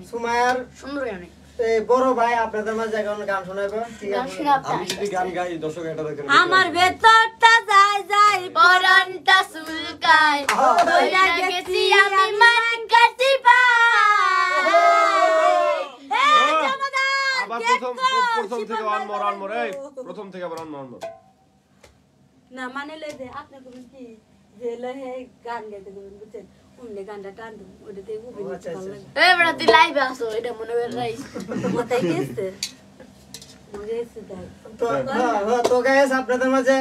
Speaker 3: সুমাইয়ার
Speaker 1: সুন্দর গান,
Speaker 3: এই বড় ভাই আপনাদের মাঝে এখন গান শোনাবে। ঠিক
Speaker 1: গান
Speaker 3: আছে?
Speaker 1: শুনে আপনি
Speaker 4: আমি যদি গান গাই দর্শক এটা দেখেন।
Speaker 5: আমার ভেতরটা যায় যায়
Speaker 1: পরানটা সুলকায়, হইয়া গেছি আমি মান কাটি পাই।
Speaker 5: এই জমাদার,
Speaker 2: আবার
Speaker 5: দেখো,
Speaker 2: প্রথম থেকে
Speaker 5: শিপন
Speaker 2: ওয়ান মোর
Speaker 5: ভাই
Speaker 2: এই প্রথম থেকে আবার ওয়ান মোর
Speaker 5: না মানে লই দে আপনি কইবেন কি জেলে হে গান গাইতে গেলেন বুঝছেন উমনে গানটা টান দেব ওটাতে উবে
Speaker 3: আচ্ছা,
Speaker 5: ভালো
Speaker 3: আচ্ছা।
Speaker 5: লাগে
Speaker 1: এই বড় তুই লাইভে আসো এটা মনে করে রাইস
Speaker 5: মাথায় গেছে মজা এসে তাই
Speaker 3: তো হ্যাঁ তো গাইস আপনাদের মাঝে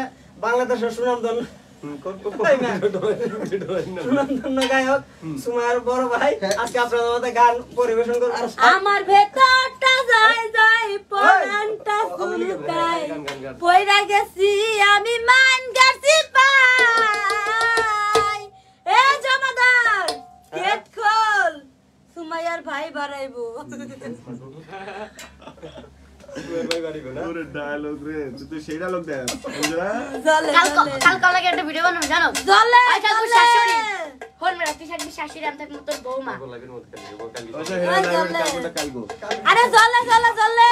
Speaker 3: বাংলাদেশের সুনামধন্য সুনামধন্য গায়ক সুমাইয়ার বড় ভাই আজকে আপনাদের মধ্যে গান পরিবেশন করবে।
Speaker 5: আমার ভেতরটা যায় যায় পরানটা চুলকায় পয়রা গেছি আমি মান গেছি পাই এ জমাদার গেট খোল সুমাইয়ার ভাই বাড়াইবো
Speaker 2: ওরে ডায়লগ রে তুই তো সেই ডায়লগ দেখ অঞ্জনা
Speaker 5: জলে
Speaker 1: কাল লাগে একটা ভিডিও বানাবো জানো
Speaker 5: জলে
Speaker 1: আচ্ছা তুই শাশুড়ি হল মেরা তুই শাশুড়ি শাশুড়ি আমি থাকবো তোর বৌমা
Speaker 2: আচ্ছা হেরা লাইভের কালটা কালগো
Speaker 5: আরে জলে জলে জলে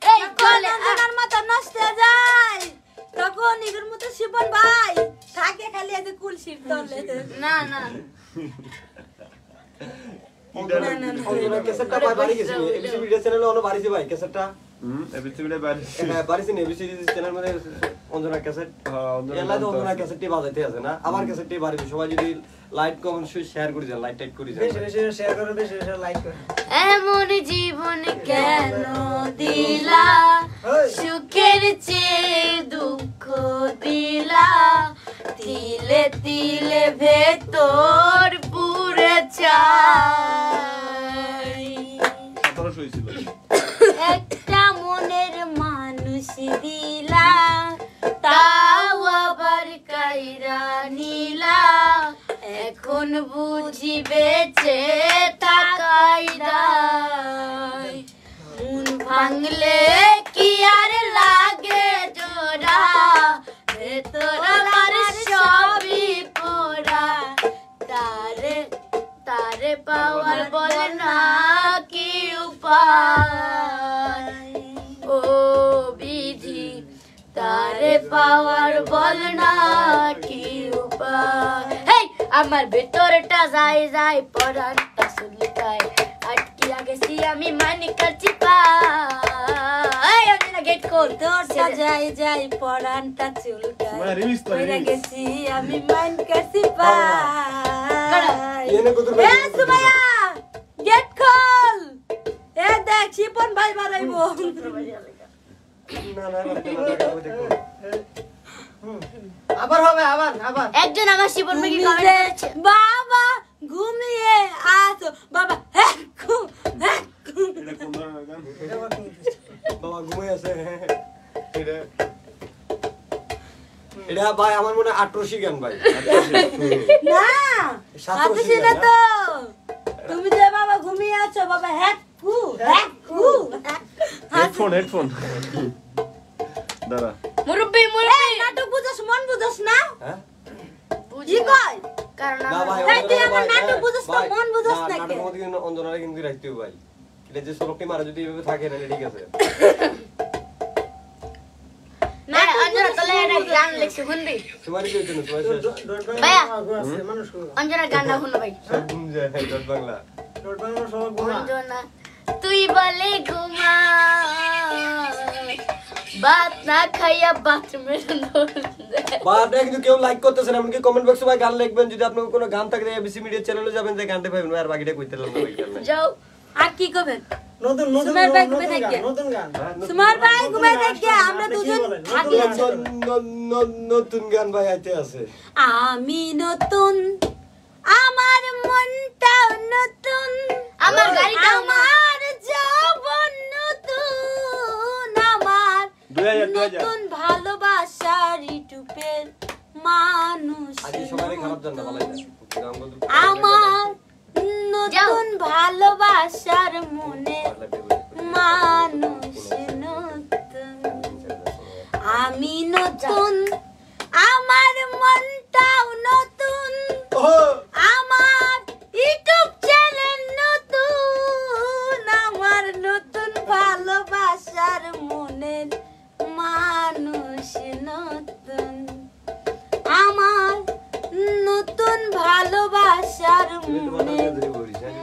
Speaker 1: এই
Speaker 5: জলে
Speaker 1: জলে
Speaker 5: আমার মাথা নষ্ট হয়ে যায় তখন নিজের মতো শিবন ভাই থাকে খালি এত কুল শিব দলে
Speaker 1: না না
Speaker 4: অঞ্জনা ক্যাসেটটা ভাই বাড়ি গেছে এবিসি ভিডিও চ্যানেলে অন্য বাড়িছে ভাই ক্যাসেটটা
Speaker 2: এপিসোডে বাইরে
Speaker 4: হ্যাঁ বাড়িছে এবিসি চ্যানেল মধ্যে অঞ্জনা ক্যাসেট এলা তো অঞ্জনা ক্যাসেটটি বাজাইতে আছে না আবার ক্যাসেটটি বাড়িছে সবাই যদি লাইক কমেন্ট শেয়ার করে দেন লাইক টাইট করে দেন
Speaker 3: বেশি বেশি শেয়ার করে বেশি বেশি লাইক করে
Speaker 1: এমন জীবন কেন দিলা সুখের চেয়ে দুঃখ দিলা তিলে তিলে ভেতর পুরে চাই
Speaker 2: 1700 হইছিল
Speaker 5: একটা মনের মানুষ দিলা তাও আবার কাইরা নিলা এখন বুঝি বেঁচে থাকাই দায় মন ভাঙলে কি আর লাগে জোড়া ভেতর আমার সবই পোড়া তারে তারে পাওয়ার বলে না কি উপায় ও বিধি তারে পাওয়ার বল না কি উপায় হেই আমার ভেতরটা যায় যায় পরানটা সুলকায় আটকিয়া গেছি আমি মানি কাছি পাই আমি না গেট কর তোরটা যায় যায় পরানটা চুলকায়
Speaker 2: মানে রিমিক্স তো
Speaker 5: পয়রা
Speaker 2: রিমিক্স
Speaker 5: গেছি আমি মান কাছি পাই
Speaker 4: এনে কত
Speaker 5: এ সুমাইয়া গেট খোল এ দেখ শিপন ভাই বাড়াইবো
Speaker 4: না না
Speaker 3: আবার হবে আবার আবার
Speaker 1: একজন আমার শিবন ভাইকে কমেন্ট করেছে
Speaker 5: বাবা ঘুমিয়ে আসো বাবা হ্যাঁ হ্যাঁ
Speaker 2: এটা কোন ধরনের গান
Speaker 4: বাবা ঘুমিয়ে আছে এটা এটা ভাই আমার মনে হয় 18 গান ভাই
Speaker 5: না
Speaker 4: সাতরশি
Speaker 5: সাতশি না তো তুমি যে বাবা ঘুমিয়ে আছো বাবা হ্যাঁ
Speaker 2: হেডফোন হেডফোন দাঁড়া
Speaker 1: মুরব্বি
Speaker 5: এই
Speaker 1: মুরব্বি
Speaker 5: নাটক বুঝছ মন বুঝছ না
Speaker 4: হ্যাঁ
Speaker 5: জি কই
Speaker 1: কারণ
Speaker 4: না ভাই
Speaker 5: এই তুই আমার নাটক বুঝছ না
Speaker 4: ভাই,
Speaker 5: মন বুঝছ না
Speaker 4: নাটকের মধ্যে কিন্তু অঞ্জনারে কিন্তু রাখতে হবে ভাই এটা যে সবকটি মারা যদি এভাবে থাকে তাহলে ঠিক আছে
Speaker 1: না অঞ্জনা তোলে একটা গান লিখছে শুনবি
Speaker 4: তোমারই কি জন্য তোমার
Speaker 1: ভাইয়া।
Speaker 3: মানুষ
Speaker 1: অঞ্জনা গানটা শুনো ভাই
Speaker 4: সব ঘুম যায় ডট বাংলা
Speaker 3: ডট বাংলা সবাই ঘুমা
Speaker 1: অঞ্জনা তুই বলে ঘুমা বাত না খাইয়া বাথরুমে
Speaker 4: বারটা কিন্তু কেউ লাইক করতেছেন এমনকি কমেন্ট বক্সে ভাই গান লিখবেন যদি আপনার কোনো গান থাকে এবিসি মিডিয়া চ্যানেলে যাবেন যে গানটা পাবেন আর বাকিটা কইতে লাগবে
Speaker 1: যাও
Speaker 5: আর কি করবেন
Speaker 3: নতুন নতুন
Speaker 5: সুমাইয়ার ভাই ঘুমে
Speaker 3: নতুন
Speaker 5: থাকে।
Speaker 3: গান নতুন গান
Speaker 5: সুমার ভাই ঘুমাই দেখে আমরা দুজন থাকি
Speaker 4: নতুন গান ভাই আইতে আছে
Speaker 5: আমি নতুন আমার মনটাও নতুন
Speaker 1: আমার গাড়িটাও না।
Speaker 5: আমার যৌবন নতুন আমার
Speaker 2: 2000
Speaker 5: নতুন ভালোবাসার ইউটিউবের মানুষ
Speaker 4: আজকে সবারই খারাপ জান না ভালো
Speaker 5: আমার নতুন ভালোবাসার মনে মানুষ নতুন আমি নতুন আমার মনটাও নতুন আমার ইউটিউব চ্যানেল নতুন আমার নতুন ভালোবাসার মনের মানুষ নতুন আমার নতুন ভালোবাসার মনের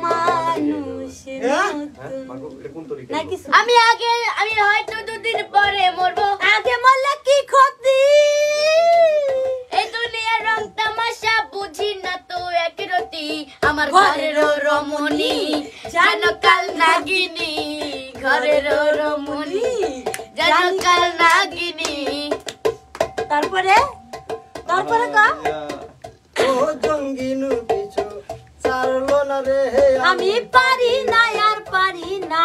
Speaker 5: মানুষ নতুন নাকি
Speaker 1: আমি হয়তো দুদিন পরে মরবো
Speaker 5: আগে মরলে কি ক্ষতি
Speaker 1: এই দুনিয়ার রং তামাশা আমার ঘরের রমণী যেন কাল নাগিনী, ঘরের রমণী যেন কাল নাগিনী।
Speaker 5: তারপরে তারপরে কা
Speaker 3: ও জঙ্গিনু পিছু ছাড়লো না রে
Speaker 5: আমি পারি না আর পারি না,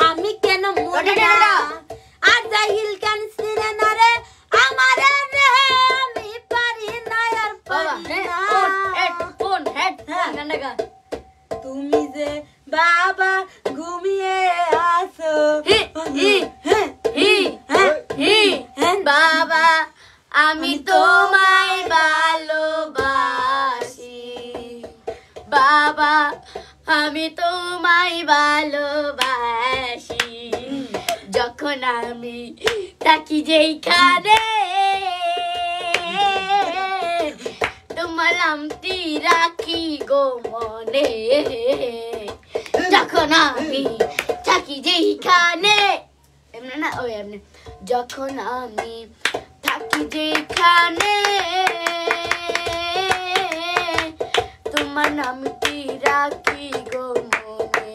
Speaker 5: আমি কেন মরি না আর জাহিল কেন সিনে না রে আমারে রে, আমি পারি না আর পারি না। তুমি যে বাবা ঘুমিয়ে আসো
Speaker 1: বাবা আমি তোমায় ভালোবাসি, বাবা আমি তোমায় ভালোবাসি, যখন আমি থাকি যেইখানে তোমার নামটি রাখি গো মনে, যখন আমি থাকি যেইখানে, এমনি না ওই এমনি, যখন আমি থাকি যেখানে তোমার নামটি রাখি গো মনে,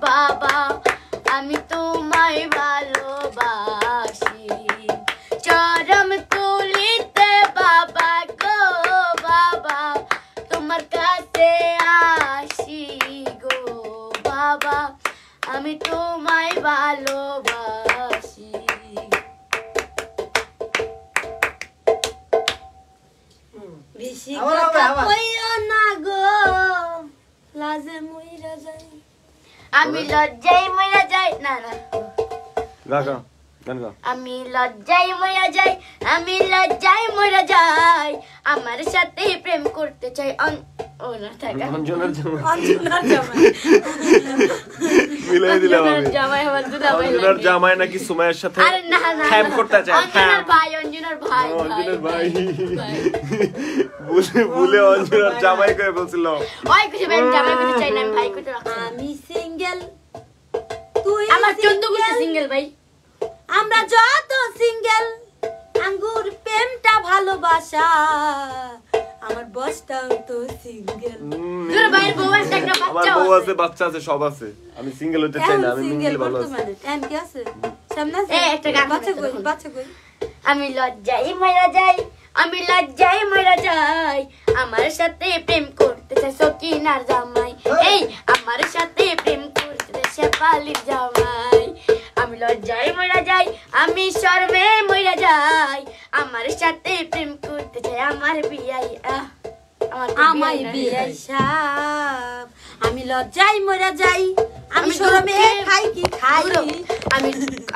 Speaker 1: বাবা আমি তোমায় ভালোবাসি, চরম তুলিতে বাবা গো বাবা তোমার কাছে আসি গো বাবা, আমি তোমায় ভালোবাসি।
Speaker 5: বেশি
Speaker 3: আবার,
Speaker 5: কথা
Speaker 3: আবার।
Speaker 5: কইও না গো, লাজে মইরা যাই।
Speaker 1: আমি লজ্জায় মরে যাই, না না
Speaker 2: গা গা গান গা।
Speaker 1: আমি লজ্জায় মরে যাই, আমি লজ্জায় মরে যাই, আমার সাথে প্রেম করতে চাই ও না থাকা
Speaker 2: অঞ্জনার জামাই
Speaker 5: অঞ্জনার জামাই
Speaker 2: মিলাই দিলাম আমি।
Speaker 1: অঞ্জনার জামাই আমার দুলাভাই
Speaker 2: অঞ্জনার
Speaker 1: লাগে।
Speaker 2: জামাই নাকি সুমাইয়ের সাথে
Speaker 1: আরে না না
Speaker 2: খ্যাপ
Speaker 1: না।
Speaker 2: করতে চায়,
Speaker 1: অঞ্জনার
Speaker 2: খ্যাপ।
Speaker 1: ভাই, অঞ্জনার ভাই,
Speaker 2: অঞ্জনার ভাই
Speaker 1: ভাই।
Speaker 2: ভুলে ভুলে অঞ্জনার জামাই কয়ে বলছিল।
Speaker 1: ওই কিছু ভাই জামাই করতে চাই না, আমি ভাই করতে রাখছি।
Speaker 5: আমি সিঙ্গেল, তুই
Speaker 1: আমার 14 বছর
Speaker 5: single।
Speaker 1: সিঙ্গেল ভাই।
Speaker 5: আমরা যত সিঙ্গেল, আঙ্গুর প্রেমটা ভালোবাসা, আমার বসটাও তো সিঙ্গেল।
Speaker 1: তোর ভাইয়ের বউ আছে, একটা
Speaker 2: আমার
Speaker 1: বাচ্চাও
Speaker 2: বউ
Speaker 1: আছে।
Speaker 2: আছে, বাচ্চা আছে, সব আছে। আমি সিঙ্গেল হতে চাই না, আমি
Speaker 5: সিঙ্গেল
Speaker 2: মিঙ্গেল ভালো আছি।
Speaker 5: বর্তমানে টাইম কি আছে সামনে আছে?
Speaker 1: এই একটা গান
Speaker 5: বাচ্চা
Speaker 1: শোনাতে
Speaker 5: কই
Speaker 1: দেখুন।
Speaker 5: বাচ্চা কই
Speaker 1: আমি লজ্জায় মরে যাই, আমি লজ্জায় মরে যাই, আমার সাথে প্রেম করতে চাই সকিনার জামাই, এই আমার সাথে প্রেম করতে চাই শেফালির জামাই, আমি লজ্জায় মরে যাই, আমি শর্মে মরে যাই, আমার সাথে প্রেম করতে চাই আমার বিয়াই আমার তো
Speaker 5: আমায়
Speaker 1: বিয়াই
Speaker 5: বিয়ে
Speaker 1: নাই।
Speaker 5: সাপ, আমি লজ্জায় মরে যাই, আমি
Speaker 1: আমি
Speaker 5: শরমে
Speaker 1: দুঃখে-
Speaker 5: খাই কি খাই,
Speaker 1: আমি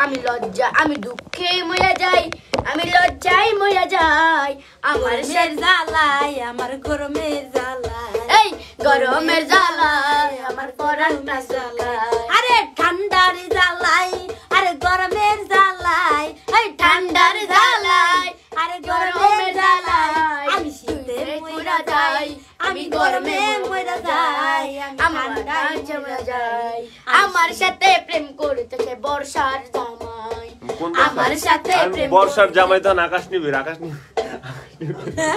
Speaker 1: আমি লজ্জা, আমি দুঃখে মরে যাই, আমি লজ্জায় মরে যাই, আমার
Speaker 5: গরমের জ্বালায় আমার গরমের জ্বালায়,
Speaker 1: এই গরমের জ্বালায় আমার পরাণটা জ্বালায়,
Speaker 5: আরে ঠান্ডার জ্বালায়, আরে গরমের জ্বালায়,
Speaker 1: এই ঠান্ডার জ্বালায়
Speaker 5: আরে গরমের জ্বালায়, আমি শীতে
Speaker 1: শীতে
Speaker 5: মইরা যাই, আমি গরমে মইরা যাই, আমি
Speaker 1: আমার
Speaker 5: ঠান্ডায়
Speaker 1: চলে যাই, আমার সাথে প্রেম করতেছে বর্ষার জামাই,
Speaker 2: কোন
Speaker 1: আমার সাথে
Speaker 2: আমি
Speaker 1: প্রেম
Speaker 2: বর্ষার
Speaker 1: করতেছে-
Speaker 2: জামাই তো আকাশ নিবির, আকাশ নিবির।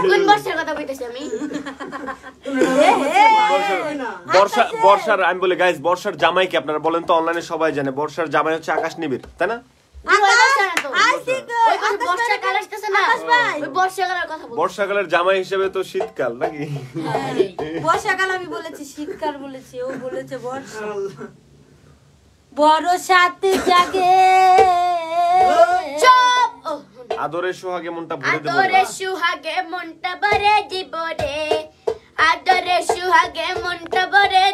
Speaker 1: কোন বর্ষার কথা কইতেছি আমি?
Speaker 2: বর্ষার আমি বলি গাইস, বর্ষার জামাই কি আপনারা বলেন তো? অনলাইনে সবাই জানে বর্ষার জামাই হচ্ছে আকাশ নিবির, তাই না?
Speaker 1: ওই বর্ষা না তো।
Speaker 5: আইসি গো,
Speaker 1: ওই কথা
Speaker 5: আকাশ
Speaker 1: বর্ষাকাল আসতেছে না,
Speaker 5: আকাশ ভাই।
Speaker 1: ওই বর্ষাকালের কথা বলছি।
Speaker 2: বর্ষাকালের জামাই হিসেবে তো শীতকাল নাকি?
Speaker 5: বর্ষাকাল আমি বলেছি, শীতকাল বলেছি, ও বলেছে বর্ষা। বর্ষাতে জাগে
Speaker 1: চুপ! ও,
Speaker 2: আদরে সোহাগে মনটা ভরে দেবো
Speaker 1: আদরে সুহাগে মনটা ভরে দিব রে, আদরে সুহাগে মনটা ভরে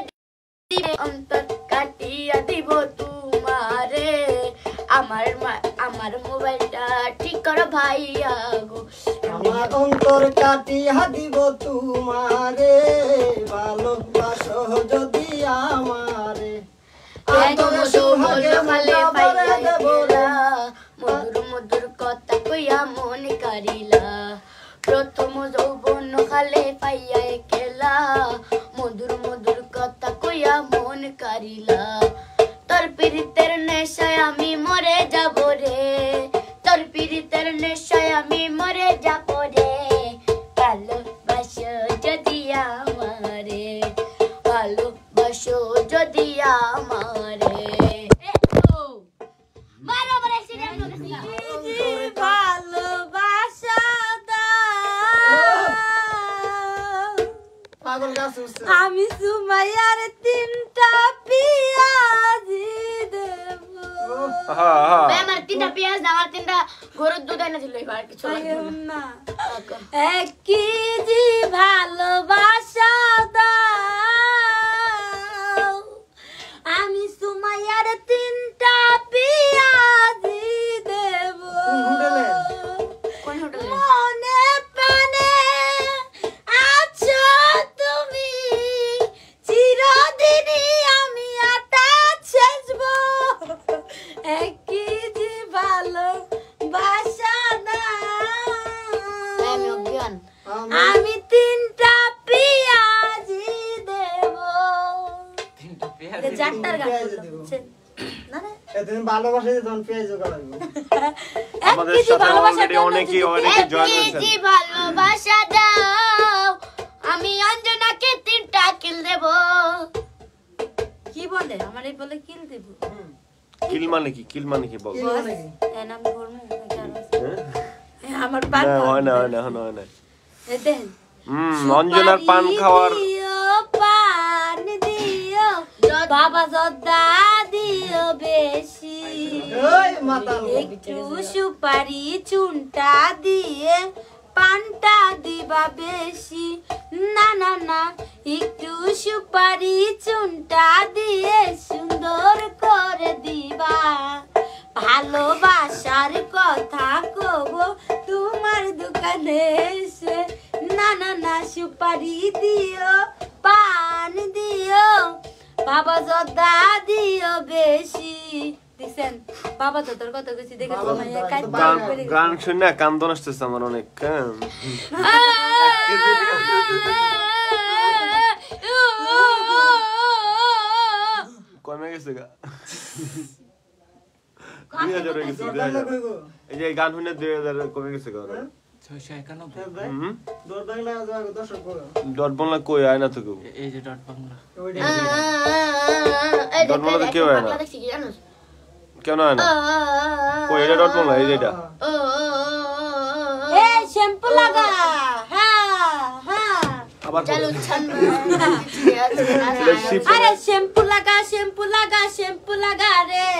Speaker 1: দিব, অন্তর কাটিয়া দিব তোমারে, আমার মোবাইলটা ঠিক করো ভাইয়া গো,
Speaker 3: আমার অন্তর কাটিয়া দিব তোমারে, ভালোবাসো যদি আমারে, আদরে সোহাগে মনটা ভরে দেব রে।
Speaker 1: মধুর মধুর কথা কইয়া মন কারিলা, প্রথম যৌবন কালে পাইয়া খেলা, মধুর মধুর কথা কইয়া মন কারিলা, তোর পীড়িতের নেশায় আমি মরে যাব রে, তোর পীড়িতের নেশায় আমি মরে যাব রে, ভালোবাসো যদি আমারে,
Speaker 3: পাগল গাছ উঠছে।
Speaker 5: আমি সুমাইয়ার 3টা পিয়াজি দেব।
Speaker 2: হ্যাঁ হ্যাঁ
Speaker 1: ভাই, আমার 3টা পেঁয়াজ দাও, আমার 3টা গরুর দুধ এনে দিল, এবার কিছু লাগবে না।
Speaker 5: না 1 কেজি ভালোবাসা দাও, আমি সুমাইয়ার 3টা পিয়াজি দেব।
Speaker 3: কোন হোটেলে?
Speaker 1: কোন হোটেলে?
Speaker 5: মনে প্রাণে আছো তুমি, চিরদিনই আমি আটা ছেঁচবো। 1 কেজি ভালোবাসা দাও,
Speaker 1: আমি অজ্ঞান।
Speaker 5: আমি 3টা পেঁয়াজি দেব। 4টার গান
Speaker 3: পেঁয়াজি
Speaker 5: বললাম,
Speaker 3: দেব।
Speaker 5: বুঝছেন? না না,
Speaker 3: তুমি ভালোবাসা দিয়ে তখন পেঁয়াজ কাটাবো।
Speaker 5: 1
Speaker 2: আমাদের
Speaker 5: কেজি
Speaker 2: সাথে
Speaker 5: ভালোবাসার
Speaker 2: already
Speaker 5: জন্য
Speaker 2: অনেকেই
Speaker 5: যদি
Speaker 2: অনেকে জয়েন
Speaker 1: এক
Speaker 2: হয়েছেন।
Speaker 1: কেজি ভালোবাসা দাও, আমি অঞ্জনাকে 3টা কিল দেব।
Speaker 5: কি বলে আমার এই বলে কিল দেব।
Speaker 2: কিল মানে কি? কিল মানে কি বল?
Speaker 3: কিল মানে কি?
Speaker 5: এর নাম ধর্ম নাকি আরো আছে?
Speaker 2: হ্যাঁ?
Speaker 5: আমার পান
Speaker 2: না,
Speaker 5: খাওয়া
Speaker 2: হয় না,
Speaker 5: হবে।
Speaker 2: হয় না, এখন হয় না।
Speaker 5: এ দেন
Speaker 2: অঞ্জনার পান খাওয়ার
Speaker 5: পান দিও, বাবা জর্দা দিও বেশি,
Speaker 3: ওই মাতাল।
Speaker 5: একটু সুপারি চুনটা দিয়ে পানটা দিবা বেশি। না না না, একটু সুপারি চুনটা দিয়ে সুন্দর করে দিবা। ভালোবাসার কথা কব তোমার দোকানে এসে। না না না, সুপারি দিও, পান দিও, বাবা জর্দা দিও বেশি। দেখছেন বাবা জর্দার কথা কইছি দেখে
Speaker 3: বাবা
Speaker 5: তোমার
Speaker 3: জর্দা,
Speaker 5: কাজ
Speaker 3: গান-
Speaker 5: করে গেছে।
Speaker 2: গান শুনে কান্দন আসতেছে আমার অনেক। হ্যাঁ। কমে গেছে গা। 2000 হয়ে গেছে, 2000 এই যে এই গান শুনে 2000 কমে গেছে গা।
Speaker 3: হ্যাঁ ভাই,
Speaker 2: হুম
Speaker 3: দৌড় বাংলা যাওয়া দর্শক করো।
Speaker 2: ডট বললা কই আয় না তো কেউ।
Speaker 3: ওইটা
Speaker 1: এই
Speaker 2: ডট বলাতে কেউ হয় না।
Speaker 1: পাগলা দেখছি কি জানোস?
Speaker 2: কেন আয় না? কই এটা ডট বললা এই যে এটা।
Speaker 5: এ শ্যাম্পু লাগা। হ্যাঁ হ্যাঁ,
Speaker 2: আবার
Speaker 1: চলো ছান
Speaker 2: ছেলে শিপ
Speaker 5: আরে শ্যাম্পু লাগা, শ্যাম্পু লাগা, শ্যাম্পু লাগা রে,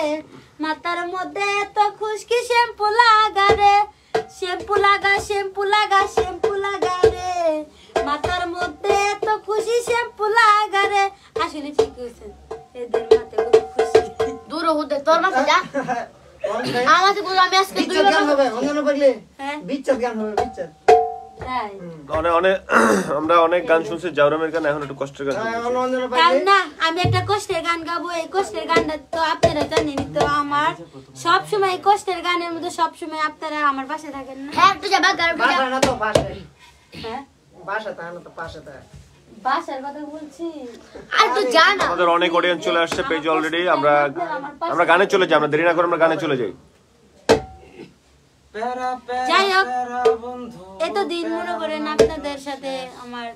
Speaker 5: মাথার মধ্যে তো খুশকি শ্যাম্পু লাগা রে, শ্যাম্পু লাগা, শ্যাম্পু লাগা, শ্যাম্পু লাগা রে, মাথার মধ্যে তো খুশি শ্যাম্পু লাগা রে। আসলে ঠিক হয়েছে, এদের মাথায় খুব খুশি।
Speaker 1: দূর হতে তোর মাথা যা। আমার তো আমি আজকে
Speaker 3: বিচ্ছেদ গান হবে, অঞ্জনা পাগলি।
Speaker 5: হ্যাঁ
Speaker 3: বিচ্ছেদ গান হবে, বিচ্ছেদ।
Speaker 5: তাই
Speaker 2: অনেক অনেক আমরা অনেক গান শুনছি জাউরামের গান, এখন একটু কষ্টের গান
Speaker 3: হ্যাঁ,
Speaker 2: শুনছি।
Speaker 3: অঞ্জনা
Speaker 5: কারণ
Speaker 3: পাগলি।
Speaker 5: না আমি একটা কষ্টের গান গাবো, এই কষ্টের গানটা তো আপনারা জানেনই। তো আমার সবসময় এই কষ্টের গানের মধ্যে সবসময় আপনারা আমার পাশে থাকেন না।
Speaker 1: হ্যাঁ একটু যাবা গার
Speaker 3: বাসা না তো পাশে।
Speaker 5: হ্যাঁ
Speaker 3: বাসা তা না তো পাশে তা।
Speaker 5: বাসার কথা বলছি।
Speaker 1: আর তুই জানা
Speaker 2: আমাদের অনেক অডিয়েন্স চলে আসছে পেজ অলরেডি। আমরা গানে চলে যাই, আমরা দেরি না করে আমরা গানে চলে যাই।
Speaker 5: যাই হোক, এতদিন মনে করেন আপনাদের সাথে আমার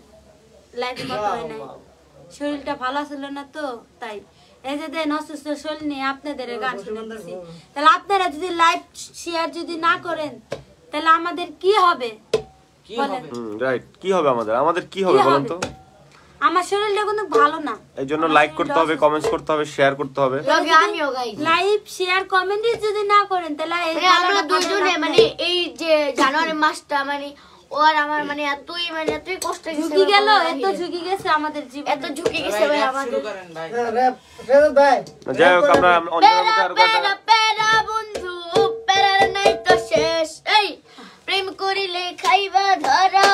Speaker 5: লাইফে কথা হয় নাই, শরীরটা ভালো ছিল না তো তাই। এই যে দেন অসুস্থ শরীর নিয়ে আপনাদের গান শুনতেছি, তাহলে আপনারা যদি লাইভ শেয়ার যদি না করেন তাহলে আমাদের কি হবে বলেন?
Speaker 2: রাইট, কি হবে আমাদের? আমাদের কি হবে বলেন তো?
Speaker 5: আমার শরীরটা কিন্তু ভালো না,
Speaker 2: এই জন্য লাইক করতে হবে, কমেন্টস করতে হবে, শেয়ার করতে হবে।
Speaker 1: লগে আমিও গাই।
Speaker 5: লাইভ শেয়ার কমেন্ট যদি না করেন তাহলে এই
Speaker 1: মানে আমরা দুইজনে মানে এই যে জানুয়ারি মাসটা মানে ও আর আমার মানে এতই কষ্ট গেছে
Speaker 5: ঝুঁকি গেল,
Speaker 1: ভাই,
Speaker 5: এত ঝুঁকি গেছে আমাদের জীবন,
Speaker 1: এত ঝুঁকি গেছে ভাই আমাদের।
Speaker 3: হ্যাঁ, র‍্যাপ ফেরত ভাই।
Speaker 2: যাই হোক, আমরা অঞ্জনার মধ্যে
Speaker 1: পেরা
Speaker 2: আরো
Speaker 1: পেরা
Speaker 2: কয়েকটা
Speaker 1: পেরা বন্ধু পেরার নাই তো শেষ। এই প্রেম করিলে খাইবা ধরা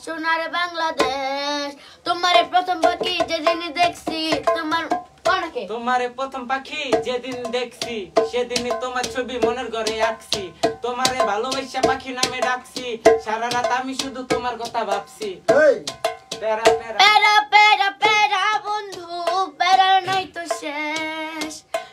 Speaker 1: সোনার বাংলাদেশ। তোমারে প্রথম বাকি যেদিন দেখছি তোমার কোনকে
Speaker 6: তোমারে প্রথম পাখি যেদিন দেখছি সেদিনই তোমার ছবি মনের ঘরে আঁকছি। তোমারে ভালোবাসা পাখি নামে ডাকছি, সারা রাত আমি শুধু তোমার কথা ভাবছি।
Speaker 3: এই,
Speaker 6: প্যারা প্যারা
Speaker 1: পেরা পেরা পেরা বন্ধু পেরার নাই তো শেষ।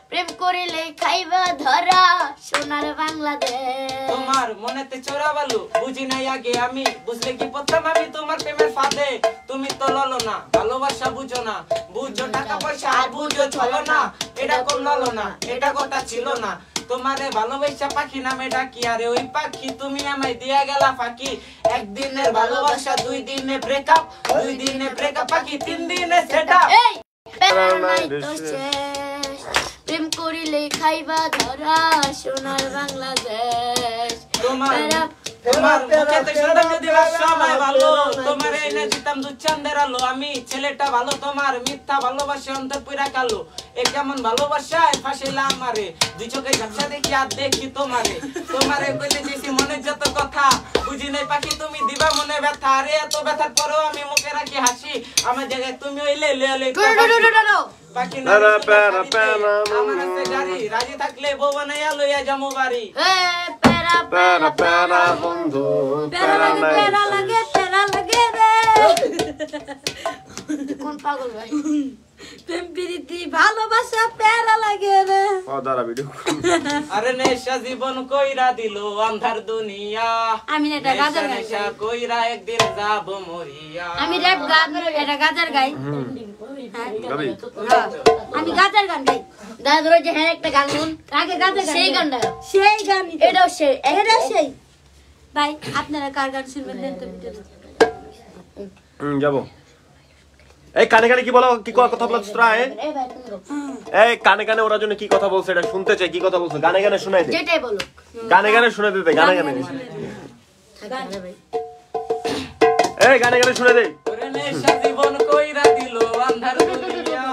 Speaker 1: প্রেম করিলে খাইবা ধরা সোনার বাংলাদেশ।
Speaker 6: তোমার মনেতে চোরা বালু বুঝি নাই আগে আমি, বুঝলে কি প্রথম আমি তোমার প্রেমের ফাঁদে। তুমি তো ললো না, ভালোবাসা বুঝো না, বুঝো টাকা পয়সা আর বুঝো চলো না। এটা কোন ললো না, এটা কথা ছিল না। তোমারে ভালোবাসা পাখি নামে ডাকি আরে ওই পাখি তুমি আমায় দিয়া গেলা ফাঁকি একদিনের ভালোবাসা 2 দিনে ব্রেকআপ 2 দিনে ব্রেকআপ পাখি 3 দিনে সেটআপ
Speaker 1: এই প্যারা নাই তো শেষ প্রেম করিলে খাইবা ধরা সোনার বাংলাদেশ
Speaker 6: তোমার মুখেতে সৌন্দর্য দিবার সময় ভালো তোমার এনে দিতাম দুধ চাঁদের আলো আমি ছেলেটা ভালো তোমার মিথ্যা ভালোবাসা অন্তর পুরা কালো এ কেমন ভালোবাসায় ফাঁসিলা আমারে দুই চোখে ঝাপসা দেখি আর দেখি তোমারে কইতে চেয়েছি মনের যত কথা বুঝি নাই পাখি তুমি দিবা মনে ব্যথা আরে এত ব্যথার পরেও আমি মুখে রাখি হাসি আমার জায়গায় তুমি হইলে লে পাখি না আমার হাতে গাড়ি রাজি থাকলে বউ বানাইয়া লইয়া যামু বাড়ি
Speaker 2: প্যারা প্যারা বন্ধু প্যারা
Speaker 5: লাগে রে
Speaker 1: কোন পাগল ভাই
Speaker 5: প্রেম প্রীতি ভালোবাসা প্যারা লাগে রে
Speaker 2: দাঁড়া ভিডিও
Speaker 6: আরে নেশা জীবন কইরা দিল আন্ধার দুনিয়া
Speaker 5: আমি এটা গাজার গাই
Speaker 6: নেশা কইরা একদিন যাব মরিয়া
Speaker 5: আমি র‍্যাপ গান এটা গাজার গাই
Speaker 2: গাবি
Speaker 5: আমি গাজার গান গাই
Speaker 1: দাদা ধরে যে হ্যাঁ একটা গান শুন
Speaker 5: আগে গাজার গান
Speaker 1: সেই গানটা
Speaker 5: সেই গান
Speaker 1: এটাও সেই
Speaker 5: এটা সেই ভাই আপনারা কার গান শুনবেন দেন তো ভিডিওতে
Speaker 2: যাবো এই কানে কানে কি বলো কি কথা বলছ তোরা
Speaker 1: এই ভাই তুমি রো।
Speaker 2: এই কানে কানে ওরা জন্য কি কথা বলছে এটা শুনতে চাই কি কথা বলছে গানে গানে শোনাই দে
Speaker 1: যেটাই বলো
Speaker 2: গানে গানে শুনে দে গানে গানে
Speaker 1: থাকবে ভাই
Speaker 2: এই গানে গানে শুনে দে
Speaker 6: ওরে নেশা জীবন কইরা দিল আন্ধার দুনিয়া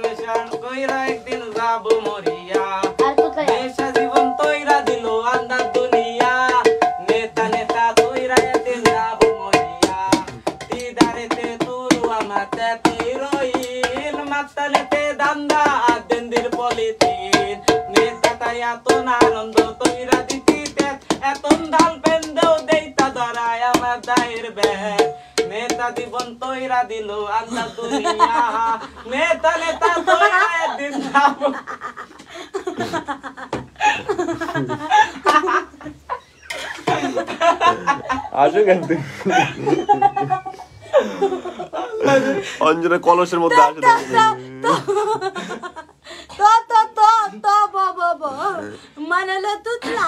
Speaker 6: নেশা কইরা একদিন যাব মরিয়া
Speaker 1: আর কোথায়
Speaker 6: নেশা জীবন তৈরা দিল আন্ধার দুনিয়া নেতা তৈরা একদিন যাব মরিয়া তিদারেতে তুরু আমাতে তৈরইল মাতালেতে দান্দা দেন্দির পলিথিন নেতা তাই এত আনন্দ তৈরা দিতে এত ঢাল পেন্দেও দেইতা ধরায় আমার দায়ের ব্যাগ নেতা জীবন তৈরা দিল আন্ধার দুনিয়া নেতা তৈরা একদিন যাব
Speaker 2: আসো কিন্তু অঞ্জনা কলসের মধ্যে আসে
Speaker 5: তো বাবা মানালো তুতলা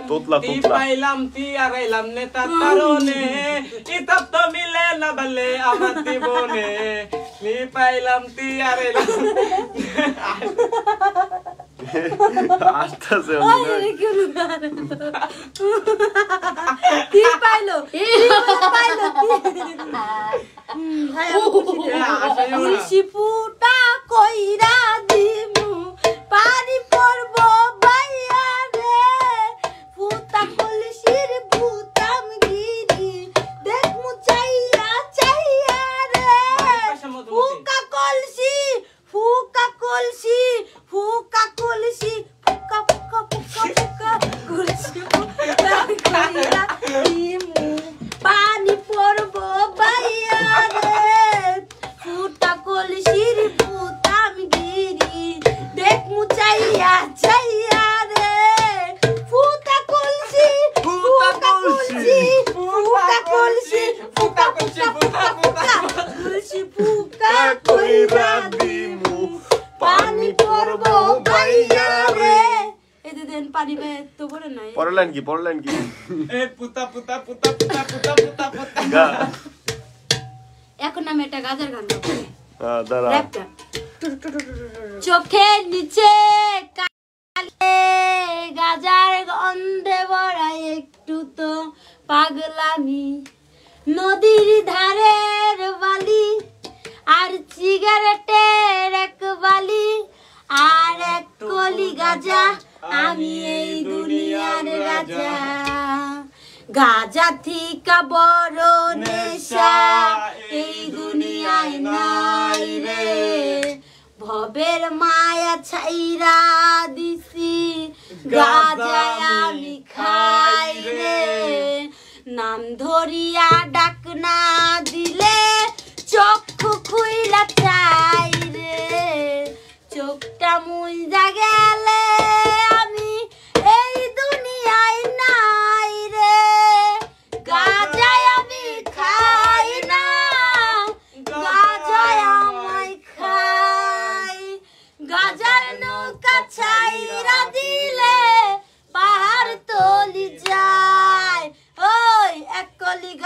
Speaker 2: তোতলা
Speaker 6: তি
Speaker 2: তোতলা
Speaker 6: পাইলাম তি আগাইলাম নেতা কারণে ইতাব তো মিলে না বলে আমার জীবনে নি পাইলাম তি আগাইলাম
Speaker 2: আসতেছে
Speaker 5: কি পাইলো তুলসী ফুটা কইরা দিমু পানি পড়ব বাইয়া রে ফুটা কলসির ভূতাম গিরি দেখমু চাইয়া রে ফুকা কলসি ফুকা কলসি ফুকা কলসি ফুকা ফুকা ফুকা ফুকা কলসি ফুটা কইরা দিমু পানি পড়ব বাইয়া রে ফুটা কলসির ভূতাম গিরি দেখমু চাইয়া রে ফুটা কলসি ফুকা কলসি ফুকা কলসি ফুকা ফুকা ফুকা ফুকা কলসি ফুকা কইরা দিমু পানি পড়ব বাইয়া রে এই দেন পানি বে তো বলে নাই
Speaker 2: পড়লেন কি
Speaker 6: এ পুতা পুতা পুতা পুতা পুতা পুতা পুতা
Speaker 2: গা
Speaker 5: এখন আমি একটা গাজার গান গাবো
Speaker 2: দাঁড়া
Speaker 5: র্যাপটা চোখের নিচে কালে গাজার গন্ধে ভরা একটু তো পাগলামি নদীর ধারের বালি আর সিগারেটের এক বালি আর এক কলি গাজা আমি এই দুনিয়ার রাজা গাজা থিকা বড় নেশা এই দুনিয়ায় নাই রে ভবের মায়া ছাইরা দিছি গাজায় আমি খাই রে নাম ধরিয়া ডাক না দিলে চক্ষু খুইলা চাই রে চোখটা মুইজা গেলে আমি এই দুনিয়ায় নাই রে গাজায় আমি খাই না গাজায় আমায় খাই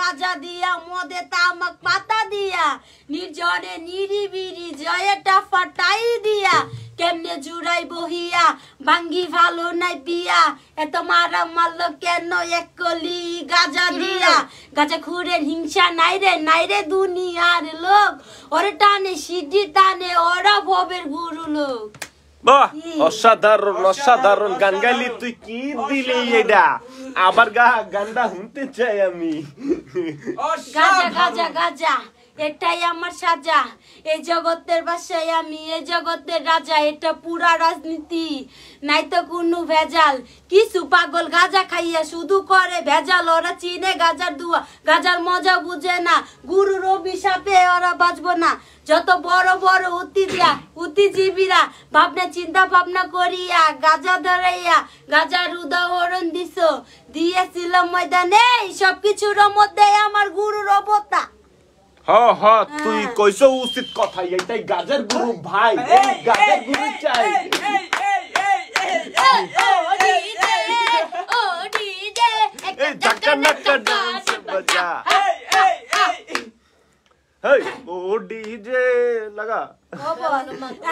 Speaker 5: গাজা দিয়া মদে তামাক পাতা দিয়া নির্জনে নিরিবিরি জয়টা ফাটাই দিয়া কেমনে জুড়াই বহিয়া বাঙ্গি ভালো নাই পিয়া এত মারা মারলো কেন এক কলি গাজা দিয়া গাজা খুঁড়ে হিংসা নাই রে দুনিয়ার লোক ওরে টানে সিদ্ধি টানে ওরা ভবের গুরু লোক।
Speaker 2: বাহ, অসাধারণ গান গাইলি তুই, কি দিলি এটা? আবার গানটা শুনতে চাই আমি।
Speaker 5: গাজা গাজা গাজা এটাই আমার সাজা, এই জগতের বাসায় আমি, এই জগতের রাজা, এটা পুরা রাজনীতি নাই তো কোনো ভেজাল। কিছু পাগল গাজা খাইয়া শুধু করে ভেজাল, ওরা চিনে গাজার দুয়া, গাজার মজা বুঝে না, গুরুর অভিশাপে ওরা বাঁচবো না। যত বড় বড় অতিজীবীরা ভাবনা চিন্তা ভাবনা করিয়া গাজা ধরাইয়া গাজার উদাহরণ দিয়েছিল ময়দানে, সবকিছুর মধ্যে আমার গুরুর অবতা।
Speaker 2: তুই কইছো উচিত কথা, এটাই গাজার গুরু ভাই, গাজার গুরু চাই। এই ধাক্কা নাক্কা ডান্স বাজা, হেই ও ডিজে লাগা।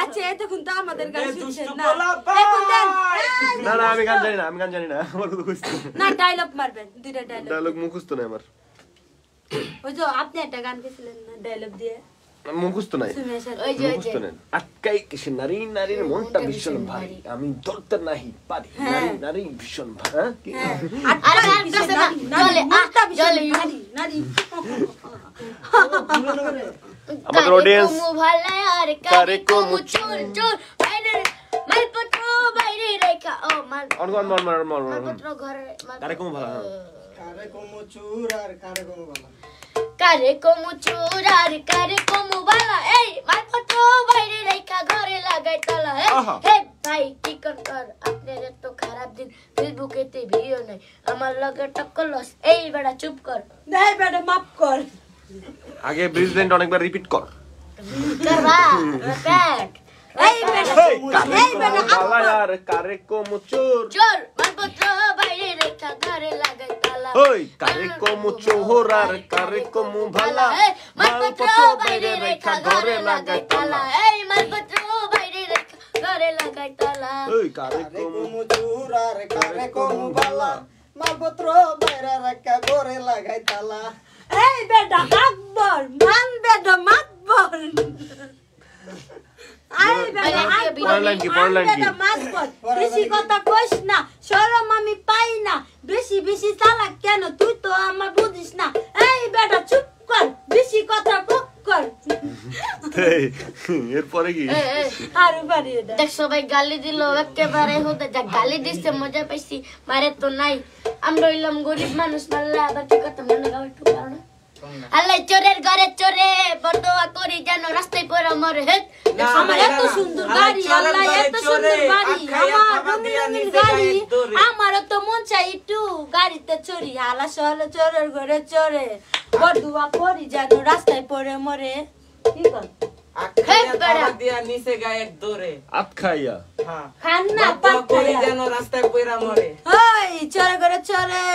Speaker 5: আচ্ছা এতক্ষণ তো আমাদের গান শুনছেন না,
Speaker 2: না আমি গান জানি না, আমার তো কইছো
Speaker 5: না ডায়লগ মারবেন, দুইটা
Speaker 2: ডায়লগ মুখস্থ নাই আমার।
Speaker 5: ওই যে আপনি একটা গান গেছিলেন না ডায়লগ দিয়ে,
Speaker 2: মুখস্থ নাই,
Speaker 1: ওই যে
Speaker 2: মুখস্থ নাই। আটকাই কিসে নারীর মনটা ভীষণ ভারী, আমি ধরতে নাহি পারি, নারী ভীষণ ভারী। আমাদের অডিয়েন্স কারে কমু চুর চুর বাইরে মালপত্র বাইরে রেখা, ও মাল মালপত্র ঘরে কারে কমু ভালো,
Speaker 3: কারে কমু চুর আর কারে কমু ভালো,
Speaker 1: কারে কমু চুর আর কারে কমু ভালো, এই মালপত্র বাইরে রেখা ঘরে লাগাই তালা। হে ভাই কি কর আপনার এত খারাপ দিন, ফেসবুকেতে ভিডিও নাই, আমার লগে টক্কর লস, এই বেটা চুপ কর,
Speaker 5: দেই বেটা মাফ কর।
Speaker 2: আগে ব্রিজলেন্ড অনেকবার রিপিট কর,
Speaker 1: করবা রিপিট।
Speaker 5: এই বেটা
Speaker 2: বালা আর কারে কমু চোর
Speaker 1: চোর মালপত্র বাইরে রেখা ঘরে লাগাই তালা,
Speaker 2: ওই কারে কমু চোর আর কারে কমু ভালা, মালপত্র বাইরে রেখা ঘরে লাগাই তালা,
Speaker 1: এই মালপত্র বাইরে রেখা ঘরে লাগাই তালা,
Speaker 2: ওই কারে কমু
Speaker 3: কমু চুর আর কারে কমু ভালো, মালপত্র বাইরে রাখা ঘরে লাগাই তালা।
Speaker 5: এই বেটা আকবর মান বেটা মাতবর, এই বেটা মাতবর, বেশি কথা কইস না, শরম আমি পাই না, বেশি চালাক কেন তুই তো আমার বুঝিস না, এই বেটা চুপ কর, বেশি কথা কর।
Speaker 2: এরপরে কি
Speaker 5: আরে বাড়ি
Speaker 1: দেখ সবাই গালি দিল একেবারে হতে, যা গালি দিচ্ছে মজা পাইছি, মারে তো নাই, আমরা হইলাম গরিব মানুষ, মারলে আবার কি কথা মনে গাও একটু কারণ আল্লাহ চোরের ঘরে চোরে বড়দোয়া করি যেন রাস্তায় পড়ে মরে। হে
Speaker 5: আমার এত সুন্দর গাড়ি, আল্লাহ এত সুন্দর বাড়ি, আমার রঙিন গাড়ি, আমার তো মন চাই একটু গাড়িতে চড়ি, আলা সহলে চোরের ঘরে চোরে বড়দোয়া করি যেন রাস্তায় পড়ে মরে। কি কর
Speaker 6: নিচে গায়ে দৌড়ে
Speaker 2: আত খাইয়া
Speaker 5: খান না
Speaker 6: করি যেন রাস্তায় পয়রা মরে,
Speaker 5: ওই চোরে ঘরে চোরে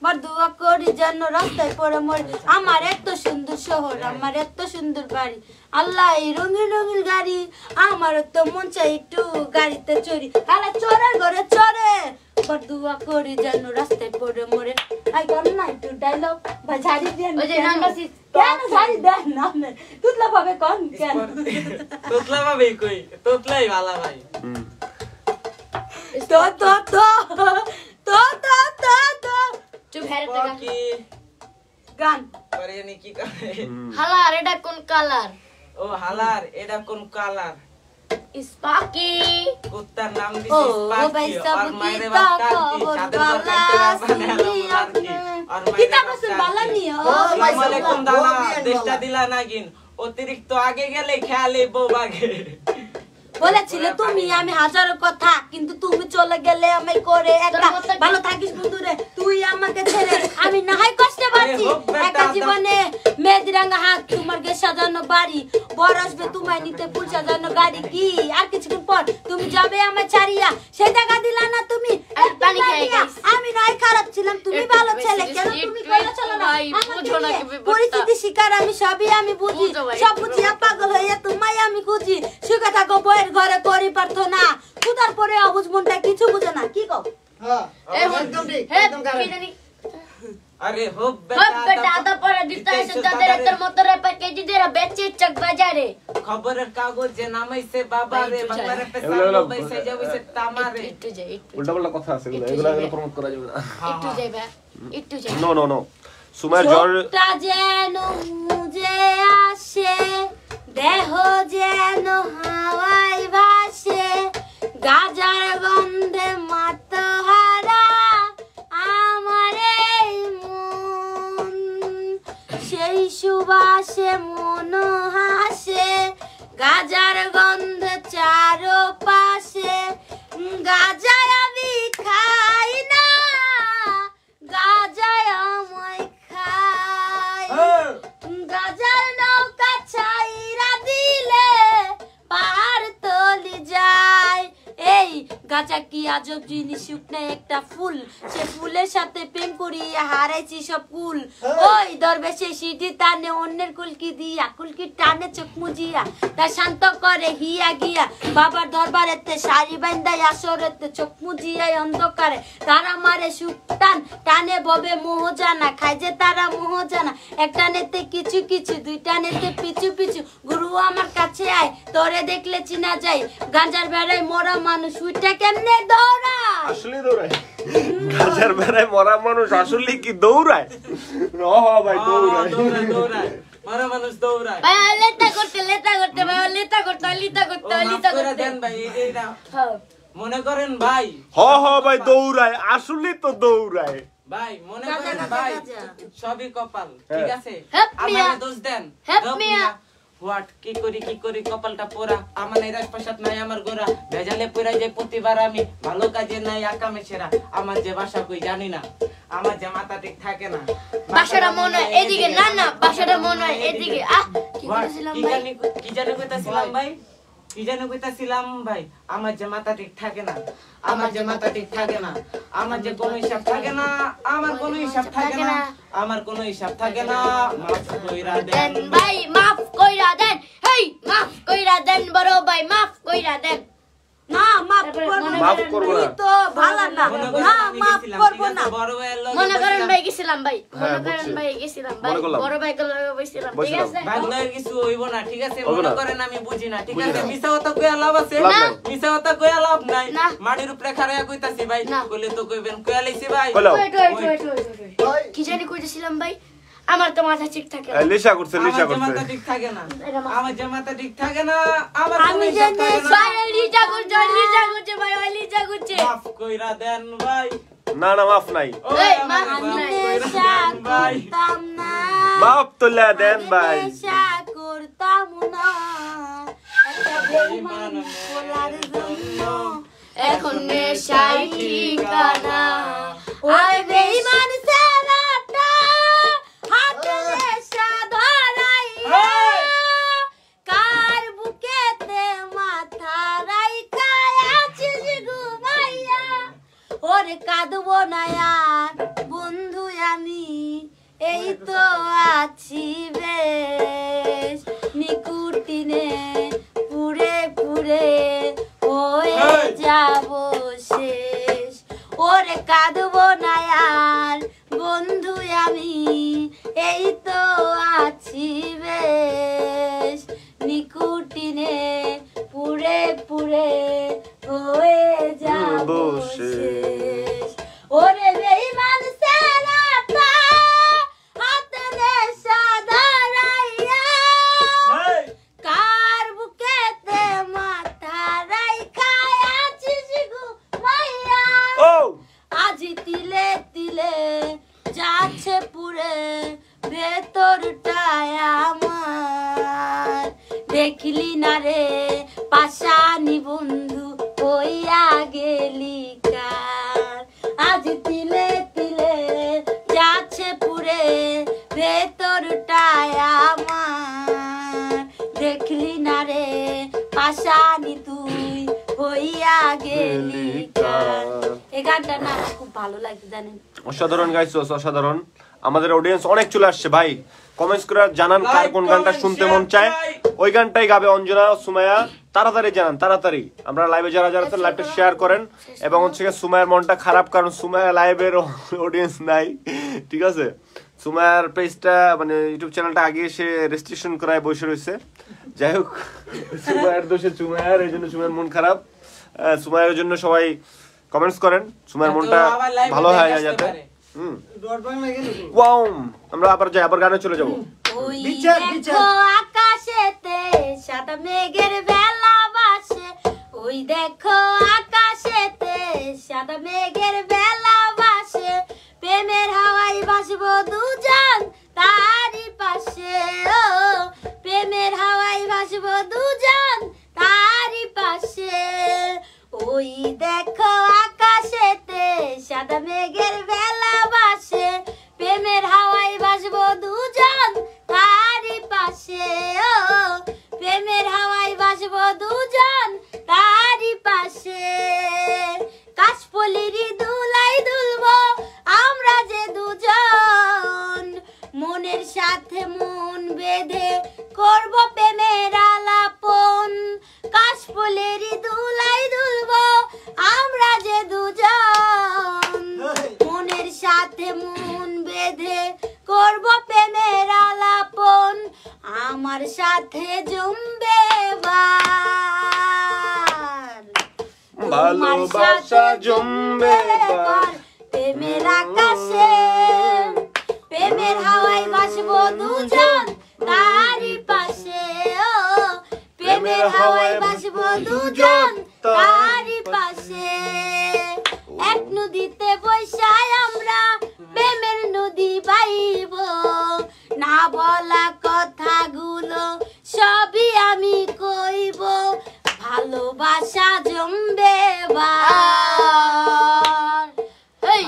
Speaker 5: বড়দোয়া করি যেন রাস্তায় পড়ে মরে। আমার এত সুন্দর শহর, আমার এত সুন্দর বাড়ি, আল্লাহ এই রঙিন গাড়ি, আমার তো মন চাই একটু গাড়িতে চড়ি, আলা চোরের ঘরে চোরে বড়দোয়া করি যেন রাস্তায় পড়ে মরে। আই কর না একটু ডায়লগ বা ঝাড়ি দেন,
Speaker 1: ওই যে নাম্বার সিক্স
Speaker 5: কেন ঝাড়ি দেন না তুতলা ভাবে কোন কেন
Speaker 6: তোতলা ভাবে কই তোতলাই ভালো ভাই,
Speaker 5: তো তো তো তো তো তো তো
Speaker 1: চুপ হেরে
Speaker 6: কি
Speaker 5: গান
Speaker 6: করে নি কি করে,
Speaker 1: হালার এটা কোন কালার,
Speaker 6: ও হালার এটা কোন কালার,
Speaker 1: স্পাকি
Speaker 6: কুত্তার নাম
Speaker 5: ও
Speaker 6: দিছিস
Speaker 5: ভাই
Speaker 6: পাখি,
Speaker 5: সব
Speaker 6: আর মায়ের
Speaker 5: কিতা
Speaker 6: বাচ্চা কি
Speaker 5: খবর
Speaker 6: সাথে
Speaker 5: বালা
Speaker 6: বাচ্চা
Speaker 5: শুনি আপনি কিতা বসে বালা নিও।
Speaker 6: আসসালামু আলাইকুম দাদা, দেশটা দিলা নাগিন, অতিরিক্ত আগে গেলে খেয়ালে বউ বাগে,
Speaker 5: বলেছিলে তুমি আমি হাজারো কথা, কিন্তু তুমি চলে গেলে আমি করে একটা ভালো থাকিস বন্ধুরে, তুই আমাকে ছেড়ে আমি না হয় কষ্টে বাঁচি একা জীবনে, মেহেদি রাঙা হাত তোমার গে সাজানো বাড়ি, বর আসবে তোমায় নিতে ফুল সাজানো গাড়ি, কি আর কিছুক্ষণ পর তুমি যাবে আমায় ছাড়িয়া, সে টাকা দিলা না তুমি,
Speaker 1: পানি খাই
Speaker 5: আমি নয় খারাপ ছিলাম, তুমি ভালো ছেলে, কেন তুমি কইলা চলো না
Speaker 1: ভাই,
Speaker 5: আমাকে
Speaker 1: বুঝো না
Speaker 5: নিয়ে
Speaker 1: কি ব্যাপারটা।
Speaker 5: পরিস্থিতি শিকার আমি সবই আমি বুঝি
Speaker 1: বুঝো ভাই,
Speaker 5: সব বুঝিয়া পাগল হইয়া তোমায় আমি খুঁজি সুখে থাকো বইয়ের ঘরে করি প্রার্থনা খুদার পরে অবুঝ মনটা কিছু বুঝো না কি কও
Speaker 1: ए
Speaker 3: একদম ঠিক
Speaker 1: हे
Speaker 3: একদম
Speaker 1: কি
Speaker 3: কারেক্ট
Speaker 1: জানি
Speaker 6: अरे हो
Speaker 1: হপ বেটা আদা পরে দিতে এসে তাদের তোর মতরে প্যাকেজ দিয়ে বেচে চক বাজারে
Speaker 6: খবরের কাগজে নামাইছে বাবা রে
Speaker 1: ভাই,
Speaker 6: বাংলার
Speaker 2: এগুলো
Speaker 6: পেছালো বাইছে যাইছে তামারে
Speaker 1: একটু যাই একটু
Speaker 2: উল্টা পাল্টা কথা আছে এগুলো প্রমোট করা যাবে না
Speaker 1: একটু যাই ভাই একটু যাই
Speaker 2: নো নো নো সুমাইয়ের জ্বর
Speaker 5: চোখটা যেন মুজে আসে দেহ যেন হাওয়ায় ভাসে গাজার গন্ধে মাতহারা আমার এই মন সেই সুবাসে মন হাসে গাজার গন্ধে চারপাশে গাজায় আমি খাই না গাজায় আমায় খাই গাজার নৌকা ছাইরা দিলে পাহাড় তলি যায় এই গাজা কি আজব জিনিস শুকনা একটা ফুল সে ফুলের সাথে প্রেম করিয়া হারাইছি সব কুল ওই দরবেশে সিঁড়ি টানে অন্যের কুলকি দিয়া কুলকি টানে চোখ মুজিয়া তা শান্ত করে হিয়া গিয়া বাবার দরবারেতে শাড়ি বান্ধাই আসরেতে চোখ মুজিয়াই অন্ধকারে তারা মারে সুখ টান টানে ববে মোহ জানা খাই যে তারা মোহ জানা একটা নেতে কিছু কিছু দুইটা নেতে পিছু পিছু গুরু আমার কাছে আয় তোরে দেখলে চিনা যায় গাঞ্জার বেড়ায় মরা মানুষ উইটা কেমনে দৌড়া
Speaker 2: আসলে দৌড়ায় গাজার বেড়ায় মরা মানুষ আসলে কি দৌড়ায় ভাই দৌড়ায়
Speaker 6: দৌড়ায় মারা মানুষ দৌড়ায়
Speaker 1: ভাই লেটা করতে ভাই লেটা করতে
Speaker 6: মাফ করে দেন ভাই এইটা মনে করেন ভাই
Speaker 2: ভাই দৌড়ায় আসলে তো দৌড়ায়
Speaker 6: ভাই মনে
Speaker 5: গাজা,
Speaker 6: করেন
Speaker 5: গাজা,
Speaker 6: ভাই
Speaker 5: গাজা।
Speaker 6: সবই কপাল ঠিক আছে
Speaker 1: Help me
Speaker 6: আমারে
Speaker 1: out.
Speaker 6: দোষ দেন
Speaker 1: Help
Speaker 6: Help
Speaker 1: me
Speaker 6: me
Speaker 1: out.
Speaker 6: out. What কি করি কপালটা পোড়া আমার নাই রাজপ্রাসাদ নাই আমার গোরা ভেজালে পুরা যে প্রতিবার আমি ভালো কাজে নাই আকামে সেরা আমার যে বাসা কই জানি না আমার যে মাথা ঠিক থাকে না
Speaker 1: বাসাটা মনে হয় এদিকে না না বাসাটা মনে হয় এদিকে কি
Speaker 6: What?
Speaker 1: বলেছিলাম
Speaker 6: কি
Speaker 1: ভাই
Speaker 6: জানি কইতাছিলাম ভাই আমার যে মাথা ঠিক থাকে না আমার যে মাথা ঠিক থাকে না আমার যে কোনো হিসাব থাকে না আমার কোনো হিসাব থাকে না আমার কোনো হিসাব থাকে না মাফ কইরা
Speaker 1: দেন
Speaker 6: দেন
Speaker 1: ভাই মাফ কইরা দেন হেই মাফ কইরা দেন বড় ভাই মাফ কইরা দেন
Speaker 5: না মাফ
Speaker 2: মাফ করবো না।
Speaker 5: তো ভালো না
Speaker 6: মনে করেন
Speaker 5: না
Speaker 6: আমি
Speaker 5: মাফ
Speaker 6: গেছিলাম,
Speaker 5: করবো
Speaker 6: ঠিক
Speaker 5: না
Speaker 6: আছে? বড় ভাইয়ের লগে
Speaker 1: মনে করেন
Speaker 6: বসছিলাম।
Speaker 1: ভাই গেছিলাম ভাই
Speaker 2: হ্যাঁ,
Speaker 1: মনে করেন
Speaker 2: বুঝছি।
Speaker 1: ভাই গেছিলাম ভাই
Speaker 2: মনে করলাম।
Speaker 1: বড় ভাই গুলো বসছিলাম ঠিক
Speaker 2: বসছিলাম।
Speaker 1: আছে
Speaker 6: ভাই লয়ের কিছু হইব না ঠিক আছে
Speaker 2: হইবো
Speaker 6: মনে
Speaker 2: না।
Speaker 6: করেন আমি বুঝি না ঠিক
Speaker 2: বুঝি
Speaker 6: আছে
Speaker 2: না।
Speaker 6: মিছা কথা কইয়া লাভ আছে
Speaker 2: লাভ
Speaker 6: না
Speaker 2: নাই।
Speaker 6: মিছা কথা কইয়া লাভ নাই
Speaker 1: না।
Speaker 6: মাটির উপরে খাড়াইয়া কইতাছি ভাই
Speaker 1: না।
Speaker 6: কইলে তো কইবেন কইয়া লাইছি ভাই
Speaker 2: কইলাও।
Speaker 1: ওয়েট
Speaker 3: ভাই
Speaker 1: কি জানি কইতেছিলাম ভাই আমার তো মাথা ঠিক থাকে না
Speaker 2: লিসা করছে
Speaker 6: আমার
Speaker 2: লিসা
Speaker 6: যে মাথা
Speaker 2: করছে
Speaker 6: ঠিক থাকে না
Speaker 1: এটা মাথা-
Speaker 6: আমার যে মাথা ঠিক থাকে না আমার
Speaker 5: আমি
Speaker 6: কোনো হিসাব
Speaker 5: জানি
Speaker 6: থাকে না।
Speaker 1: ভাই লিজা করছে ভাই লিজা করছে
Speaker 6: মাফ কইরা দেন ভাই
Speaker 2: না না মাফ নাই
Speaker 6: ওই
Speaker 1: এই,
Speaker 6: আমার
Speaker 1: মাফ
Speaker 6: মাফ
Speaker 1: নাই।
Speaker 6: কইরা
Speaker 5: নেশা
Speaker 6: দেন ভাই
Speaker 5: করতাম না
Speaker 2: মাফ তোলা দেন ভাই
Speaker 5: নেশা করতাম না একটা বেঈমান বলার জন্য
Speaker 1: এখন নেশাই ঠিকানা
Speaker 5: ওই বেঈমান ছেলেটা হাতে নেশা ধরাইয়া কার বুকেতে মাথা রাইখা আছিস ঘুমাইয়া ওরে কাঁদবো না আর বন্ধু আমি এই তো আছি বেশ নিকুটিনে পুরে পুরে হয়ে যাব শেষ ওরে কাঁদবো না আর বন্ধু আমি এই তো আছি বেশ নিকুটিনে পুরে পুরে হয়ে যাব শেষ ওরে বেঈমান ছেলেটা হাতে নেশা ধরাইয়া কার বুকেতে মাথা রাইখা আছিস ঘুমাইয়া
Speaker 2: ও
Speaker 5: আজি তিলে তিলে যাচ্ছে পুরে ভেতরটায় আমার দেখলি না রে পাশানি বন্ধু হইয়া গেলি কার আজি তিলে তিলে যাচ্ছে পুরে ভেতরটায় আমার দেখলি না রে পাশানি তুই হইয়া গেলি কার এই গানটা না আমার খুব ভালো লাগে জানেন
Speaker 2: অসাধারণ গাইছস অসাধারণ আমাদের অডিয়েন্স অনেক চলে আসছে ভাই, কমেন্টস করে জানান কার কোন গানটা শুনতে মন চায়, ওই গানটাই গাবে অঞ্জনা সুমাইয়া। তাড়াতাড়ি জানান, তাড়াতাড়ি। আমরা লাইভে যারা যারা আছেন লাইভটা শেয়ার করেন, এবং হচ্ছে সুমাইয়ার মনটা খারাপ, কারণ সুমাইয়া লাইভের অডিয়েন্স নাই, ঠিক আছে? সুমাইয়ার পেজটা মানে ইউটিউব চ্যানেলটা আগে এসে রেস্ট্রিকশন করায় বসে রয়েছে। যাই হোক, সুমাইয়ার দোষে সুমাইয়ার, এই জন্য সুমাইয়ার মন খারাপ। সুমাইয়ার জন্য সবাই কমেন্টস করেন, সুমাইয়ার মনটা ভালো হয় যাতে। ওয়াও, আমরা আবার যাই, আবার গানে চলে যাবো।
Speaker 5: ওই দেখো আকাশেতে সাদা মেঘের বেলা ভাসে, ওই দেখো আকাশেতে সাদা মেঘের বেলা ভাসে, প্রেমের হাওয়ায় ভাসবো দুজন তারই পাশে, ও প্রেমের হাওয়ায় ভাসবো দুজন তারই পাশে। ওই দেখো আকাশেতে সাদা মেঘের বেলা ভাসে, প্রেমের হাওয়ায় ভাসবো দুজন তারই পাশে, ও প্রেমের হাওয়ায় ভাসবো দুজন তারই পাশে। কাশফুলেরই দুলাই দুলবো আমরা যে দুজন, মনের সাথে মন বেঁধে করব প্রেমের আলাপন। কাশফুলেরই দুলাই দুলবো আমরা যে দুজন, মনের সাথে মন বেঁধে করব প্রেমের আলাপন। আমার সাথে জমবে এবার
Speaker 2: ভালোবাসা জমবে এবার
Speaker 5: প্রেমের আকাশে, প্রেমের হাওয়ায় ভাসবো দুজন তারই পাশে, ও প্রেমের হাওয়ায় ভাসবো দুজন তারই পাশে। এক নদীতে বৈশায় আমরা প্রেমের নদী বাইব, না বলা কথাগুলো সবই আমি কইব, ভালোবাসা জমবে এবার,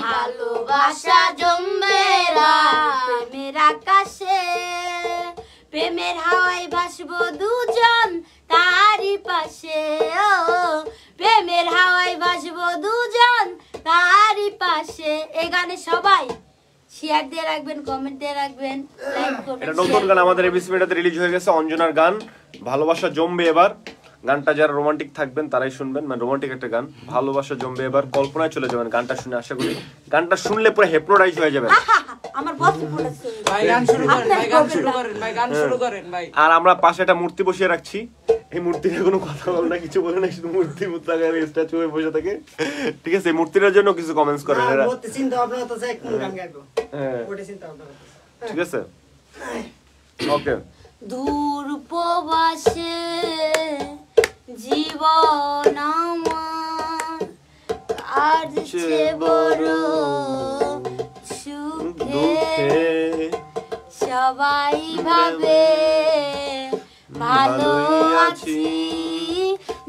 Speaker 5: ভালোবাসা জমবে এবার প্রেমের আকাশে, প্রেমের হাওয়ায় ভাসবো দুজন তারই পাশে, ও প্রেমের হাওয়ায় ভাসবো দুজন তারই পাশে। এই গানে সবাই শেয়ার দিয়ে রাখবেন, কমেন্ট দিয়ে রাখবেন, লাইক করবেন।
Speaker 2: এটা নতুন গান আমাদের এবিসি মিডিয়াতে রিলিজ হয়ে গেছে, অঞ্জনার গান ভালোবাসা জমবে এবার। গানটা যারা রোমান্টিক থাকবেন তারাই শুনবেন, মানে রোমান্টিক একটা গান, ভালোবাসা জমবে এবার। কল্পনায় চলে যাবেন গানটা শুনে, আশা করি গানটা শুনলে পুরো হেপনোটাইজ হয়ে যাবেন।
Speaker 5: আমার বন্ধু বলেছে
Speaker 6: ভাই গান শুরু করেন, ভাই গান শুরু করেন, ভাই গান শুরু করেন ভাই।
Speaker 2: আর আমরা পাশে একটা মূর্তি বসিয়ে রাখছি, এই মূর্তিটা কোনো কথা বলে না, কিছু বলে না, শুধু মূর্তি স্ট্যাচু হয়ে বসে থাকে, ঠিক আছে? এই মূর্তিটার জন্য কিছু কমেন্টস করেন এরা,
Speaker 3: চিন্তা ভাবনা তো চাই কোন গান গাইবো,
Speaker 2: হ্যাঁ
Speaker 3: ওটা চিন্তা ভাবনা,
Speaker 2: ঠিক আছে? ওকে।
Speaker 5: দূর প্রবাসে জীবন আমার কাটছে বড় সুখে, সবাই ভাবে ভালো আছি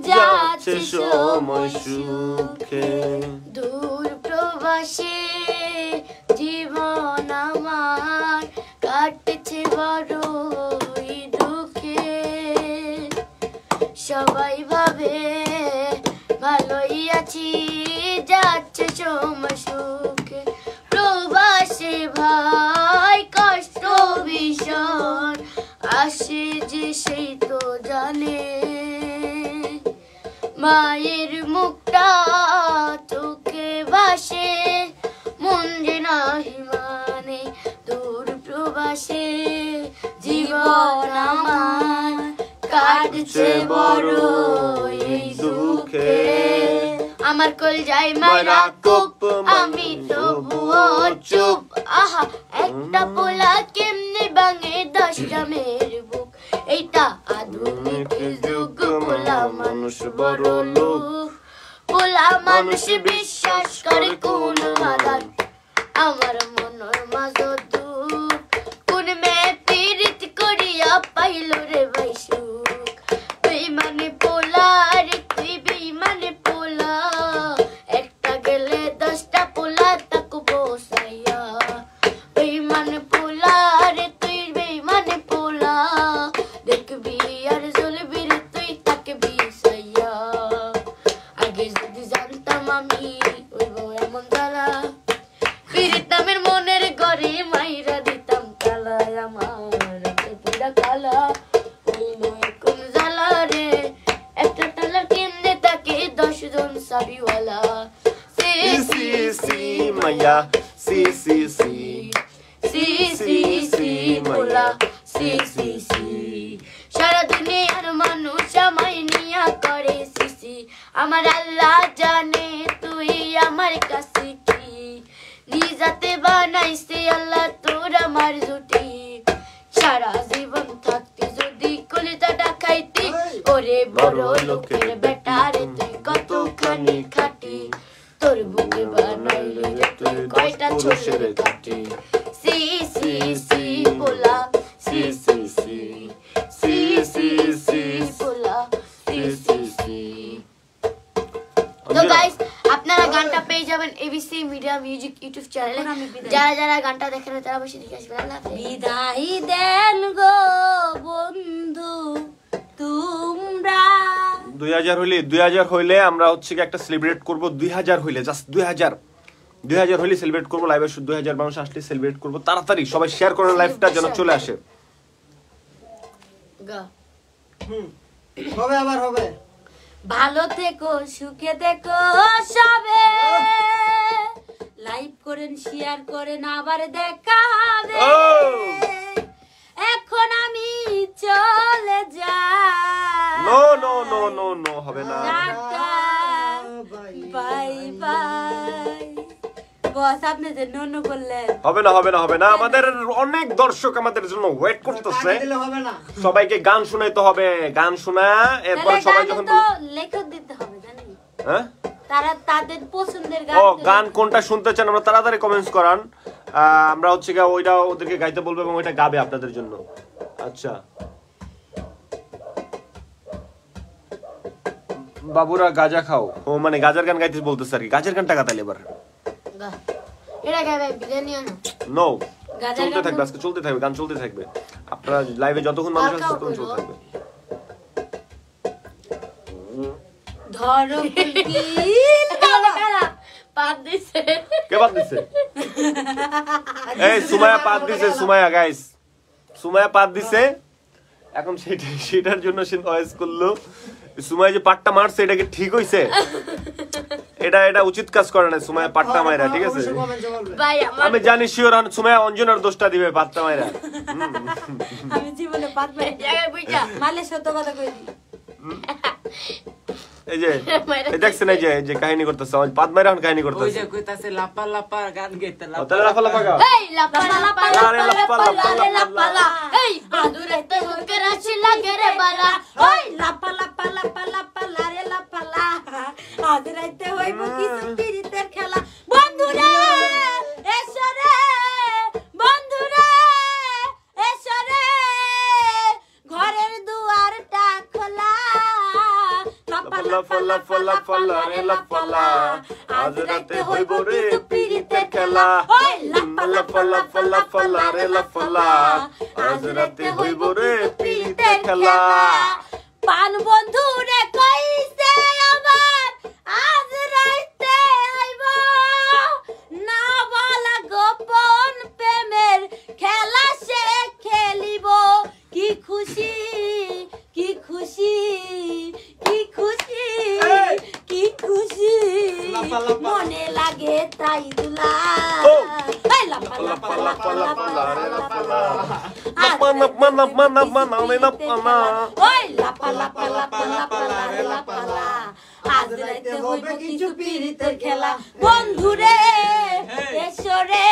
Speaker 5: যাচ্ছে সময় সুখে।
Speaker 1: দূর প্রবাসে জীবন আমার কাটছে বড়ই দুঃখে, সবাই ভাবে ভালোই আছি যাচ্ছে সময় সুখে। প্রবাসে ভাই কষ্ট ভীষণ আসে যে সেই তো জানে, মায়ের মুখটা চোখে ভাসে মন যে নাহি মানে। দূর প্রবাসে জীবন আমার কাটছে বড়ই দুঃখে, আমার কলজায় মায়েরা কোপ আমি তবুও চুপ। আহা একটা পোলা কেমনে ভাঙে 10টা মেয়ের বুক, এইটা আধুনিক যুগ, পোলা মানুষ বড় লোক, পোলা মানুষ বিশ্বাস করে কোন মাদার, আমার মনের মাঝে দুঃখ, কোন মেয়ে পীড়িত করিয়া পাইল রে ভাই সুখ। বেইমানে পোলা রে তুই বেইমানে পোলা, একটা গেলে 10টা পোলা তাকে বসাইয়া, বেইমানে পোলা
Speaker 2: মাইয়া সি সি সি
Speaker 1: সি সি সি পোলা সি সি সি সারা দুনিয়ার মানুষ আমায় নিয়া করে সিসি আমার আল্লাহ জানে তুই আমার কাছে কি নিজাতে বানাইছে আল্লাহ তোর আমার জুটি সারা জীবন থাকতে যদি কলিজাটা খাইতি ওরে বড় লোকের বেটা রে তুই কতখানি খাটি তোর বুকে বানাইলি রে তুই কয়টা ছোটের কাটি সি সি সি পোলা সি সি সি সি সি সি পোলা সি সি সি তো গাইস আপনারা গানটা পেয়ে যাবেন এবিসি মিডিয়া মিউজিক ইউটিউব চ্যানেলে যারা যারা গানটা দেখেন তারা অবশ্যই দেখে আসবেন আল্লাহ হাফেজ।
Speaker 5: বিদায় দেন গো বন্ধু তোমরা
Speaker 2: 2000 হইলে আমরা হচ্ছে কি একটা সেলিব্রেট করব 2000 হইলে জাস্ট 2000 হইলে সেলিব্রেট করব লাইভে 2000 মানুষ আসলে সেলিব্রেট করব তাড়াতাড়ি সবাই শেয়ার করেন লাইভটা যেন চলে আসে
Speaker 1: গা
Speaker 3: হবে আবার হবে
Speaker 5: ভালো থেকো সুখে থেকো সবে লাইভ করেন শেয়ার করেন আবার দেখা হবে এখন আমি চলে যাই
Speaker 2: no no no no no হবে না
Speaker 5: বাই বাই বস আপনি যে নো বললেন
Speaker 2: হবে না আমাদের অনেক দর্শক আমাদের জন্য ওয়েট করতেছে
Speaker 3: দিলে হবে না
Speaker 2: সবাইকে গান শোনাইতে হবে গান শোনা এরপর সবাই যখন
Speaker 5: তো লেখক দিতে হবে জানেন
Speaker 2: হ্যাঁ
Speaker 5: তারা তাদের পছন্দের গান
Speaker 2: ও গান কোনটা শুনতে চান আমরা তাড়াতাড়ি কমেন্টস করান আমরা হচ্ছে গিয়ে ওইটা ওদেরকে গাইতে বলবো এবং ওইটা গাবে আপনাদের জন্য আচ্ছা বাবুরা গাজা খাও ও মানে গাজার গান গাইতে বলতেছে আর কি গাজার গানটা গাতালে এবার
Speaker 1: গা এটা গাইবে বিরিয়ানি আনো
Speaker 2: নো
Speaker 5: গাজার
Speaker 2: চলতে
Speaker 5: গান
Speaker 2: থাকবে আজকে চলতে থাকবে গান চলতে থাকবে আপনারা লাইভে যতক্ষণ মানুষ আছে ততক্ষণ চলতে থাকবে
Speaker 5: ধরো ফুলকিল কালা
Speaker 1: পাত দিছে
Speaker 2: কে বাদ দিছে এই সুমায়া পাত দিছে সুমায়া গাইস সুমায়া পাত দিছে এখন সেটার জন্য সে ভয়েস করলো সুমায়া যে পাটটা মারছে এটা কি ঠিক হইছে এটা উচিত কাজ করে না সুমায়া পাটটা মাইরা ঠিক আছে
Speaker 1: ভাই
Speaker 2: আমি জানি শিওর সুমায়া অঞ্জনার দোষটা দিবে পাটটা মাইরা
Speaker 5: আমি জীবনে পাত পাই
Speaker 1: জায়গায় বুঝা
Speaker 5: মালে সত্য কথা কই দি
Speaker 2: এই যে এই দেখছেন এই যে কাহিনী করতেছে পাত মাইরা এখন কাহিনী
Speaker 6: ওই
Speaker 2: করতেছে
Speaker 6: যে কইতাছে লাপা লাপা গান গাইতে
Speaker 2: ও তাহলে লাফা লাফা গাও
Speaker 1: এই লাপা লাপা লাপা লাপা লাপা এই বাদুরে তো হুকের আছে লাগে রে বালা
Speaker 5: ওই লাপা লাপা লাপা লাপা লারে লাপা লা আজ রাইতে হইব কিছু পিরিতের খেলা বন্ধুরা এসো রে বন্ধুরা এসো রে ঘরের দুয়ারটা খোলা লাপা
Speaker 2: লাফা লাফা লাফা লারে লাফালা আজ রাতে হইব রে পিরিতের খেলা
Speaker 5: ওই
Speaker 2: লাফা লাফা লাফা লাফা লারে লাফালা আজ রাতে হইব রে পিরিতের খেলা
Speaker 5: পান বন্ধু রে কইছে আমার আজ রাইতে আইব না বলা গোপন প্রেমের খেলা সে খেলিব কি খুশি কি খুশি কি খুশি কি খুশি মনে লাগে তাই দুলা এই লাপা লাপা লাপা লাপা লারে লাপা
Speaker 2: লাপা লাপা লাপা লাপা লারে লাপা
Speaker 5: ওই লাপা লাপা লাপা লাপা লারে লাপা আজ রাতে হইব কিছু পিরিতের খেলা বন্ধুরে এসো রে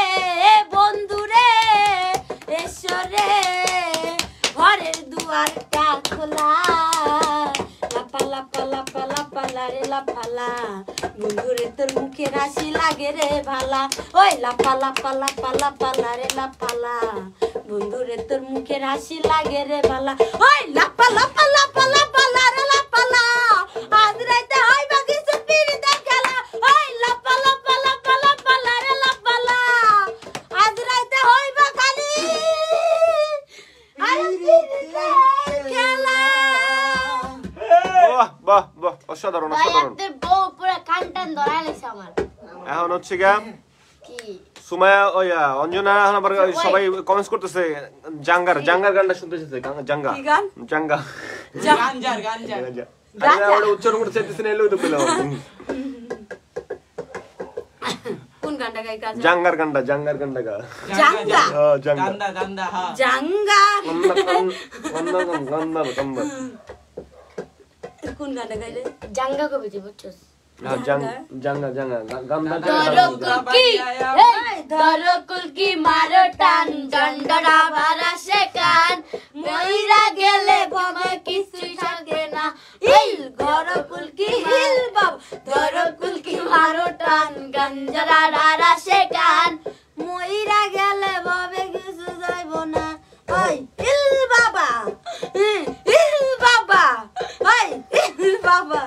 Speaker 5: বন্ধুরে এসো রে ঘরের দুয়ারটা খোলা লাপা লাপা লাপা লাপা লারে লাপালা বন্ধুরে তোর মুখে রাশি লাগে রে ভালা ওই লাপা লাপা লাপা লাপা লারে লাপালা বন্ধুরে তোর মুখে রাশি লাগে রে ভালা ওই লাপা লাপা লাপা লাপা লারে লাপালা আজ রাইতে হইব কিছু পিরিতের খেলা ওই লাপা লাপা লাপা লাপা লারে লাপালা আজ রাইতে হইব খালি আরে পিরিতের খেলা
Speaker 2: বাহ বাহ বাহ অসাধারণ
Speaker 1: ভাই
Speaker 2: অসাধারণ
Speaker 1: আতে বউ পুরো কানটান ধরাই লাইছে আমার
Speaker 2: এখন হচ্ছে গা
Speaker 1: কি
Speaker 2: সুমায়া ওই অঞ্জনা এখন আবার সবাই কমেন্টস করতেছে জাঙ্গার গানটা শুনতে চাইছে জাঙ্গা
Speaker 5: কি গান?
Speaker 2: জাঙ্গা
Speaker 6: গাঞ্জার গাঞ্জার
Speaker 2: আমি ওটা উচ্চারণ করতে চাইতেছি না এলেও তো পেলাম
Speaker 5: কোন গানটা গাই কাজা
Speaker 2: জাঙ্গার গানটা গা
Speaker 5: জাঙ্গা
Speaker 2: জাঙ্গা
Speaker 6: গান্দা গান্দা হ্যাঁ
Speaker 5: জাঙ্গা
Speaker 2: গন্ডা
Speaker 5: কোন গানটা গাইলে
Speaker 1: জাঙ্গা কবিতা বুঝছস
Speaker 2: জাঙ্গা গান্দা
Speaker 1: ধরো কুলকি মারো টান জন্ডরা ভাড়া সে কান মইরা গেলে বমে কিছু থাকে না হিল ধরো কুলকি হিল বাব ধরো কুলকি মারো টান গঞ্জরা রারা সে কান
Speaker 5: মইরা গেলে বাবে কিছু যাইব না ওই হিল বাবা হিল বাবা ওই হিল বাবা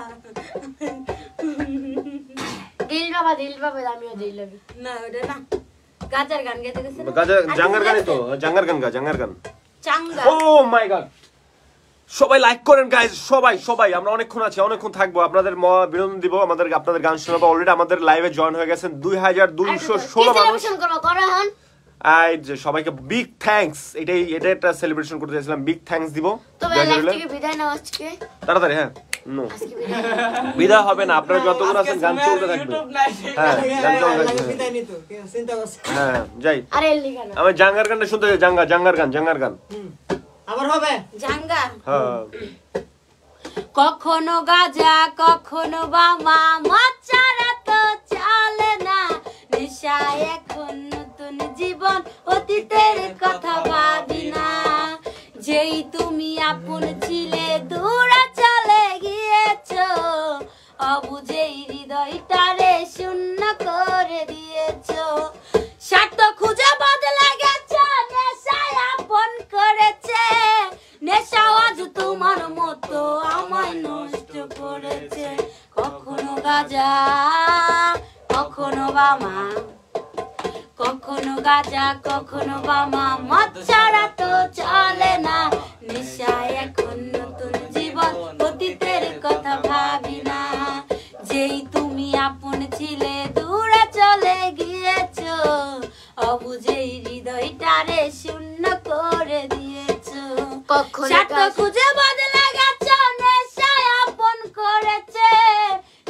Speaker 1: দিল বাবা আমিও দিল
Speaker 5: না ওটা না গাজার গান গাইতে গেছে
Speaker 2: জাঙ্গার গানই তো জাঙ্গার গান
Speaker 5: চাঙ্গা
Speaker 2: ও মাই গড সবাই লাইক করেন গাইস সবাই আমরা অনেকক্ষণ থাকবো আপনাদের বিনোদন দিব আপনাদের গান শোনাবো অলরেডি আমাদের লাইভে জয়েন হয়ে গেছেন 2216 মানুষ সবাইকে বিগ থ্যাঙ্কস এটা একটা সেলিব্রেশন করতে চাইছিলাম বিগ থ্যাঙ্কস দিব
Speaker 1: বিদায় নাও আজকে
Speaker 2: তাড়াতাড়ি হ্যাঁ নো বিদায় হবে না আপনারা যতক্ষণ আছেন গান চলতে থাকবে হ্যাঁ গান চলতে থাকবে
Speaker 3: বিদায় নিতো চিন্তা করছ
Speaker 2: হ্যাঁ যাই
Speaker 1: আরে লিখা না
Speaker 2: আমি জাঙ্গার গানটা শুনতে চাই জাঙ্গার গান
Speaker 3: আবার হবে
Speaker 5: জাঙ্গা
Speaker 2: হ্যাঁ
Speaker 5: কখনো গাজা কখনো বামা মাচারা তো চলে না নেশা এখন নতুন জীবন অতীতের কথা ভাবি না যেই তুমি আপন ছিলে দূরে চলে গিয়েছো অবুঝেই হৃদয়টারে শূন্য করে দিয়েছো স্বার্থ খুঁজে বদলে গেছো নেশায় আপন করেছে নেশা আজ তোমার মতো আমায় নষ্ট করেছে কখনো গাজা কখনো বামা কখনো গাজা কখনো বামা মদ ছাড়া তো চলে না নেশা এখন নতুন জীবন অতীতের কথা ভাবি না যেই তুমি আপন ছিলে দূরে চলে গিয়েছো অবুঝেই হৃদয়টারে শূন্য করে দিয়েছো স্বার্থ খুঁজে বদলে গেছো নেশায় আপন করেছে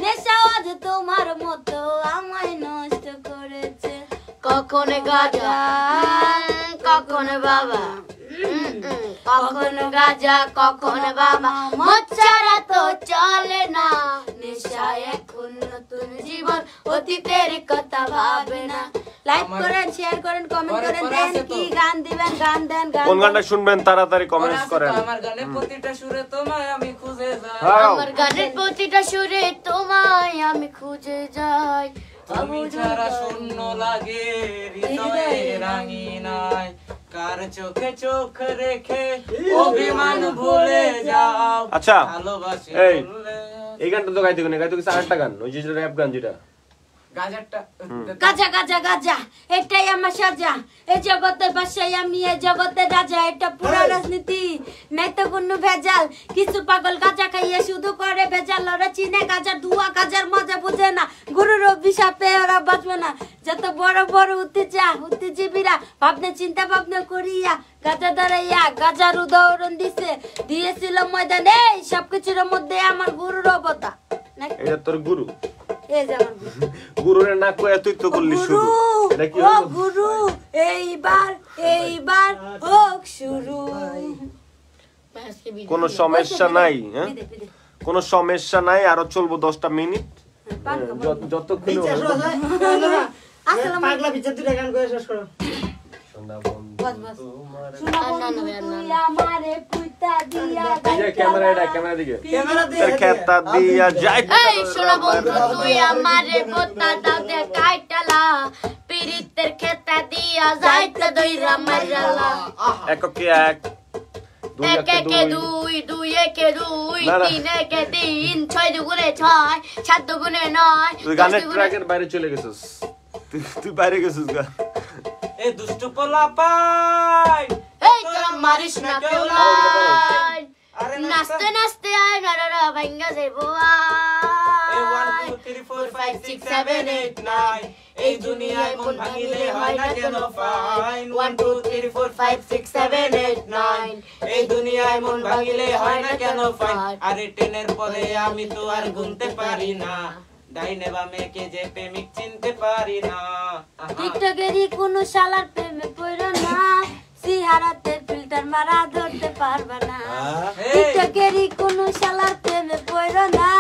Speaker 5: নেশা আজ তোমার মতো আমায় নষ্ট করেছে
Speaker 1: কখনো গাজা কখনো বাবা কখনো গাজা কখনো বাবা মদ ছাড়া তো চলে না নেশা এখন নতুন জীবন অতীতের কথা ভাবে না
Speaker 5: লাইক করেন শেয়ার করেন কমেন্ট করেন দেন কি গান দিবেন গান দেন গান
Speaker 2: কোন গানটা শুনবেন তাড়াতাড়ি কমেন্টস করেন
Speaker 6: আমার গানের প্রতিটা সুরে তোমায় আমি খুঁজে যাই
Speaker 1: আমার গানের প্রতিটা সুরে তোমায় আমি খুঁজে যাই
Speaker 6: তুমি ছাড়া শূন্য লাগে হৃদয়ে রাঙিনায় কার চোখে চোখ রেখে অভিমান ভুলে যাও
Speaker 2: আচ্ছা
Speaker 6: ভালোবাসি
Speaker 2: এই
Speaker 6: বললে
Speaker 2: এই গানটা তো গাইতে গেছে আরেকটা গান ওই যে র‍্যাপ গান যেটা
Speaker 6: গাজারটা
Speaker 5: গাজা গাজা গাজা এটাই আমার সাজা এই জগতে বাসাই আমি এই জগতে রাজা এটা পুরো রাজনীতি নাই তো কোনো ভেজাল কিছু পাগল গাজা খাইয়ে শুধু করে ভেজাল ওরা চিনে গাজার ধোয়া গাজার মজা বুঝে না গুরুর অভিশাপে ওরা বাঁচবে না যত বড় বড় উত্তেজীবীরা ভাবনা চিন্তা ভাবনা করিয়া গাজা দাঁড়াইয়া গাজার উদাহরণ দিয়েছিল ময়দানে এই সবকিছুর মধ্যে আমার গুরুর অবতা
Speaker 2: এটা তোর গুরু
Speaker 5: এই যে আমার গুরু
Speaker 2: গুরুরে না কইয়া তুই তো করলি শুরু এটা কি
Speaker 5: ও গুরু এইবার হোক শুরু
Speaker 2: কোনো সমস্যা নাই হ্যাঁ কোনো সমস্যা নাই আরো চলবো 10টা মিনিট যতক্ষণ
Speaker 3: পাগলা বিচার দুটা গান করে শেষ করো
Speaker 2: ক্যামেরা দিকে খেতা দিয়া যাই
Speaker 1: এই শোনা বন্ধু তুই আমারে পোতা দাও দে কাইটালা পিরিতের খেতা দিয়া যাইতে দইরা মাইরালা
Speaker 2: এককে এক
Speaker 1: এক একে দুই দুই একে দুই তিন একে তিন ছয় দুগুণে ছয় সাত দুগুণে নয়
Speaker 2: তুই গানের ট্র্যাকের বাইরে চলে গেছিস তুই বাইরে গেছিস গা
Speaker 6: এ দুষ্ট পোলা পাই
Speaker 1: এই তোরা মারিস না কেউলাই নাচতে নাচতে আয় নারা ভাঙ্গা যাইবো
Speaker 6: এ 1 2 3 4 5 6 7 8 9 এই দুনিয়ায় মন ভাঙিলে হয় না কেন ফাইন 1 2 3 4 5 6 7 8 9 এই দুনিয়ায় মন ভাঙিলে হয় না কেন ফাইন আরে টেনের পরে আমি তো আর গুনতে পারি না ডাইনে বামে কে যে প্রেমিক চিনতে পারি না আহা।
Speaker 5: টিকটকেরই কোনো শালার প্রেমে পড়ো না সিহারাতে ফিল্টার মারা ধরতে পারবা না টিকটকেরই কোনো শালার প্রেমে পড়ো না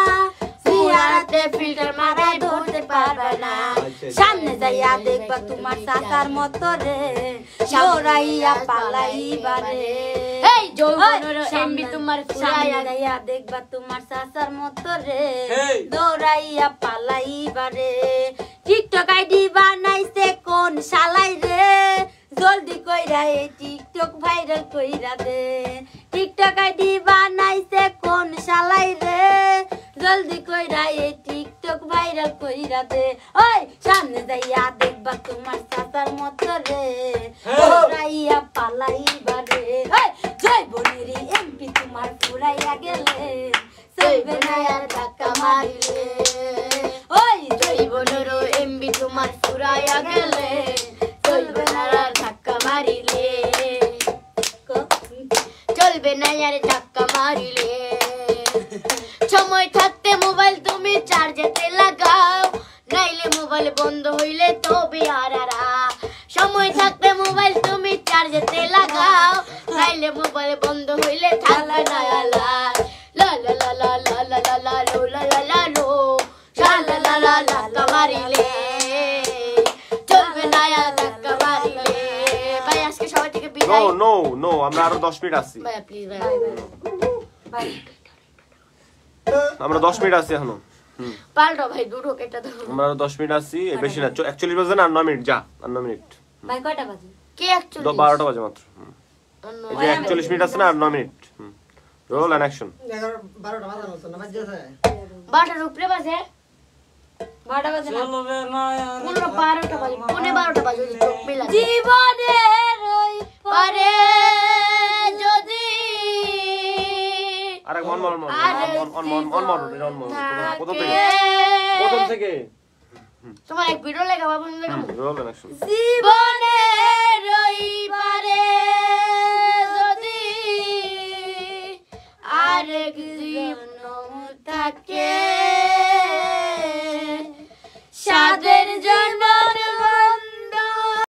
Speaker 5: সিহারাতে ফিল্টার মারা ধরতে পারবা না সামনে যাইয়া দেখবা তোমার চাচার মতো রে দৌড়াইয়া পালাইবা রে
Speaker 1: এই যৌবনের এমবি তোমার ফুরাইয়া
Speaker 5: যাইয়া দেখবা তোমার চাচার মতো রে
Speaker 6: এই।
Speaker 5: দৌড়াইয়া পালাইবা রে টিকটক আইডি বানাইছে কোন শালাই রে জলদি কইরা এই টিকটক ভাইরাল কইরা দে টিকটক আইডি বানাইছে কোন শালাই রে জলদি কইরা এই টিকটক ভাইরাল কইরা দে ওই সামনে যাইয়া দেখবা তোমার চাচার মতো রে দৌড়াইয়া পালাইবা রে ওই জয় বনেরি এমপি তোমার ফুরাইয়া গেলে চলবে না আর ধাক্কা মারিলে ওই জয়
Speaker 1: জীবনের এমবি তোমার ফুরাইয়া গেলে চলবে না আর ধাক্কা মারিলে চলবে না আর ধাক্কা মারিলে সময় থাকতে মোবাইল তুমি চার্জেতে লাগাও নাইলে মোবাইল বন্ধ হইলে তবে আরারা সময় থাকতে মোবাইল তুমি চার্জেতে লাগাও নাইলে মোবাইল বন্ধ হইলে থাকবে না আলার লা লা লা লা লা লা লা লা লো লা লা লা লো লা লা লা লা ধাক্কা মারিলে চলবে না আর ধাক্কা মারিলে ভাই আজকে সবাই থেকে
Speaker 2: নো
Speaker 1: বিদায়
Speaker 2: নো নো আমরা আরো 10 মিনিট আছি
Speaker 1: ভাই প্লিজ ভাই
Speaker 5: বাই
Speaker 2: আমরা 10 মিনিট আছি এখনো
Speaker 1: পাল্টো ভাই দুটো কেটে দাও
Speaker 2: আমরা আরো 10 মিনিট আছি এই বেশি না 41 বাজে না আর 9 মিনিট যা আর 9 মিনিট
Speaker 5: ভাই কয়টা বাজে
Speaker 1: কে অ্যাকচুয়ালি
Speaker 2: 12টা বাজে মাত্র এই যে 41 মিনিট আছে না আর 9 মিনিট রোল এন্ড অ্যাকশন
Speaker 3: 12টা বাজানো তো না বাজছে
Speaker 1: বারোটার উপরে বাজে
Speaker 5: 12টা বাজে না
Speaker 6: চলবে না আর
Speaker 1: 12টা বাজে 12টা বাজে যদি চোখ মেলা
Speaker 5: জীবনের ওই
Speaker 1: পারে যদি
Speaker 2: আরেক মন মন মন প্রথম থেকে
Speaker 1: থাকে।
Speaker 2: প্রথম থেকে
Speaker 1: তোমার এক ভিডিও লেখা বাবু লেখা
Speaker 2: রোল এন্ড অ্যাকশন
Speaker 5: জীবনের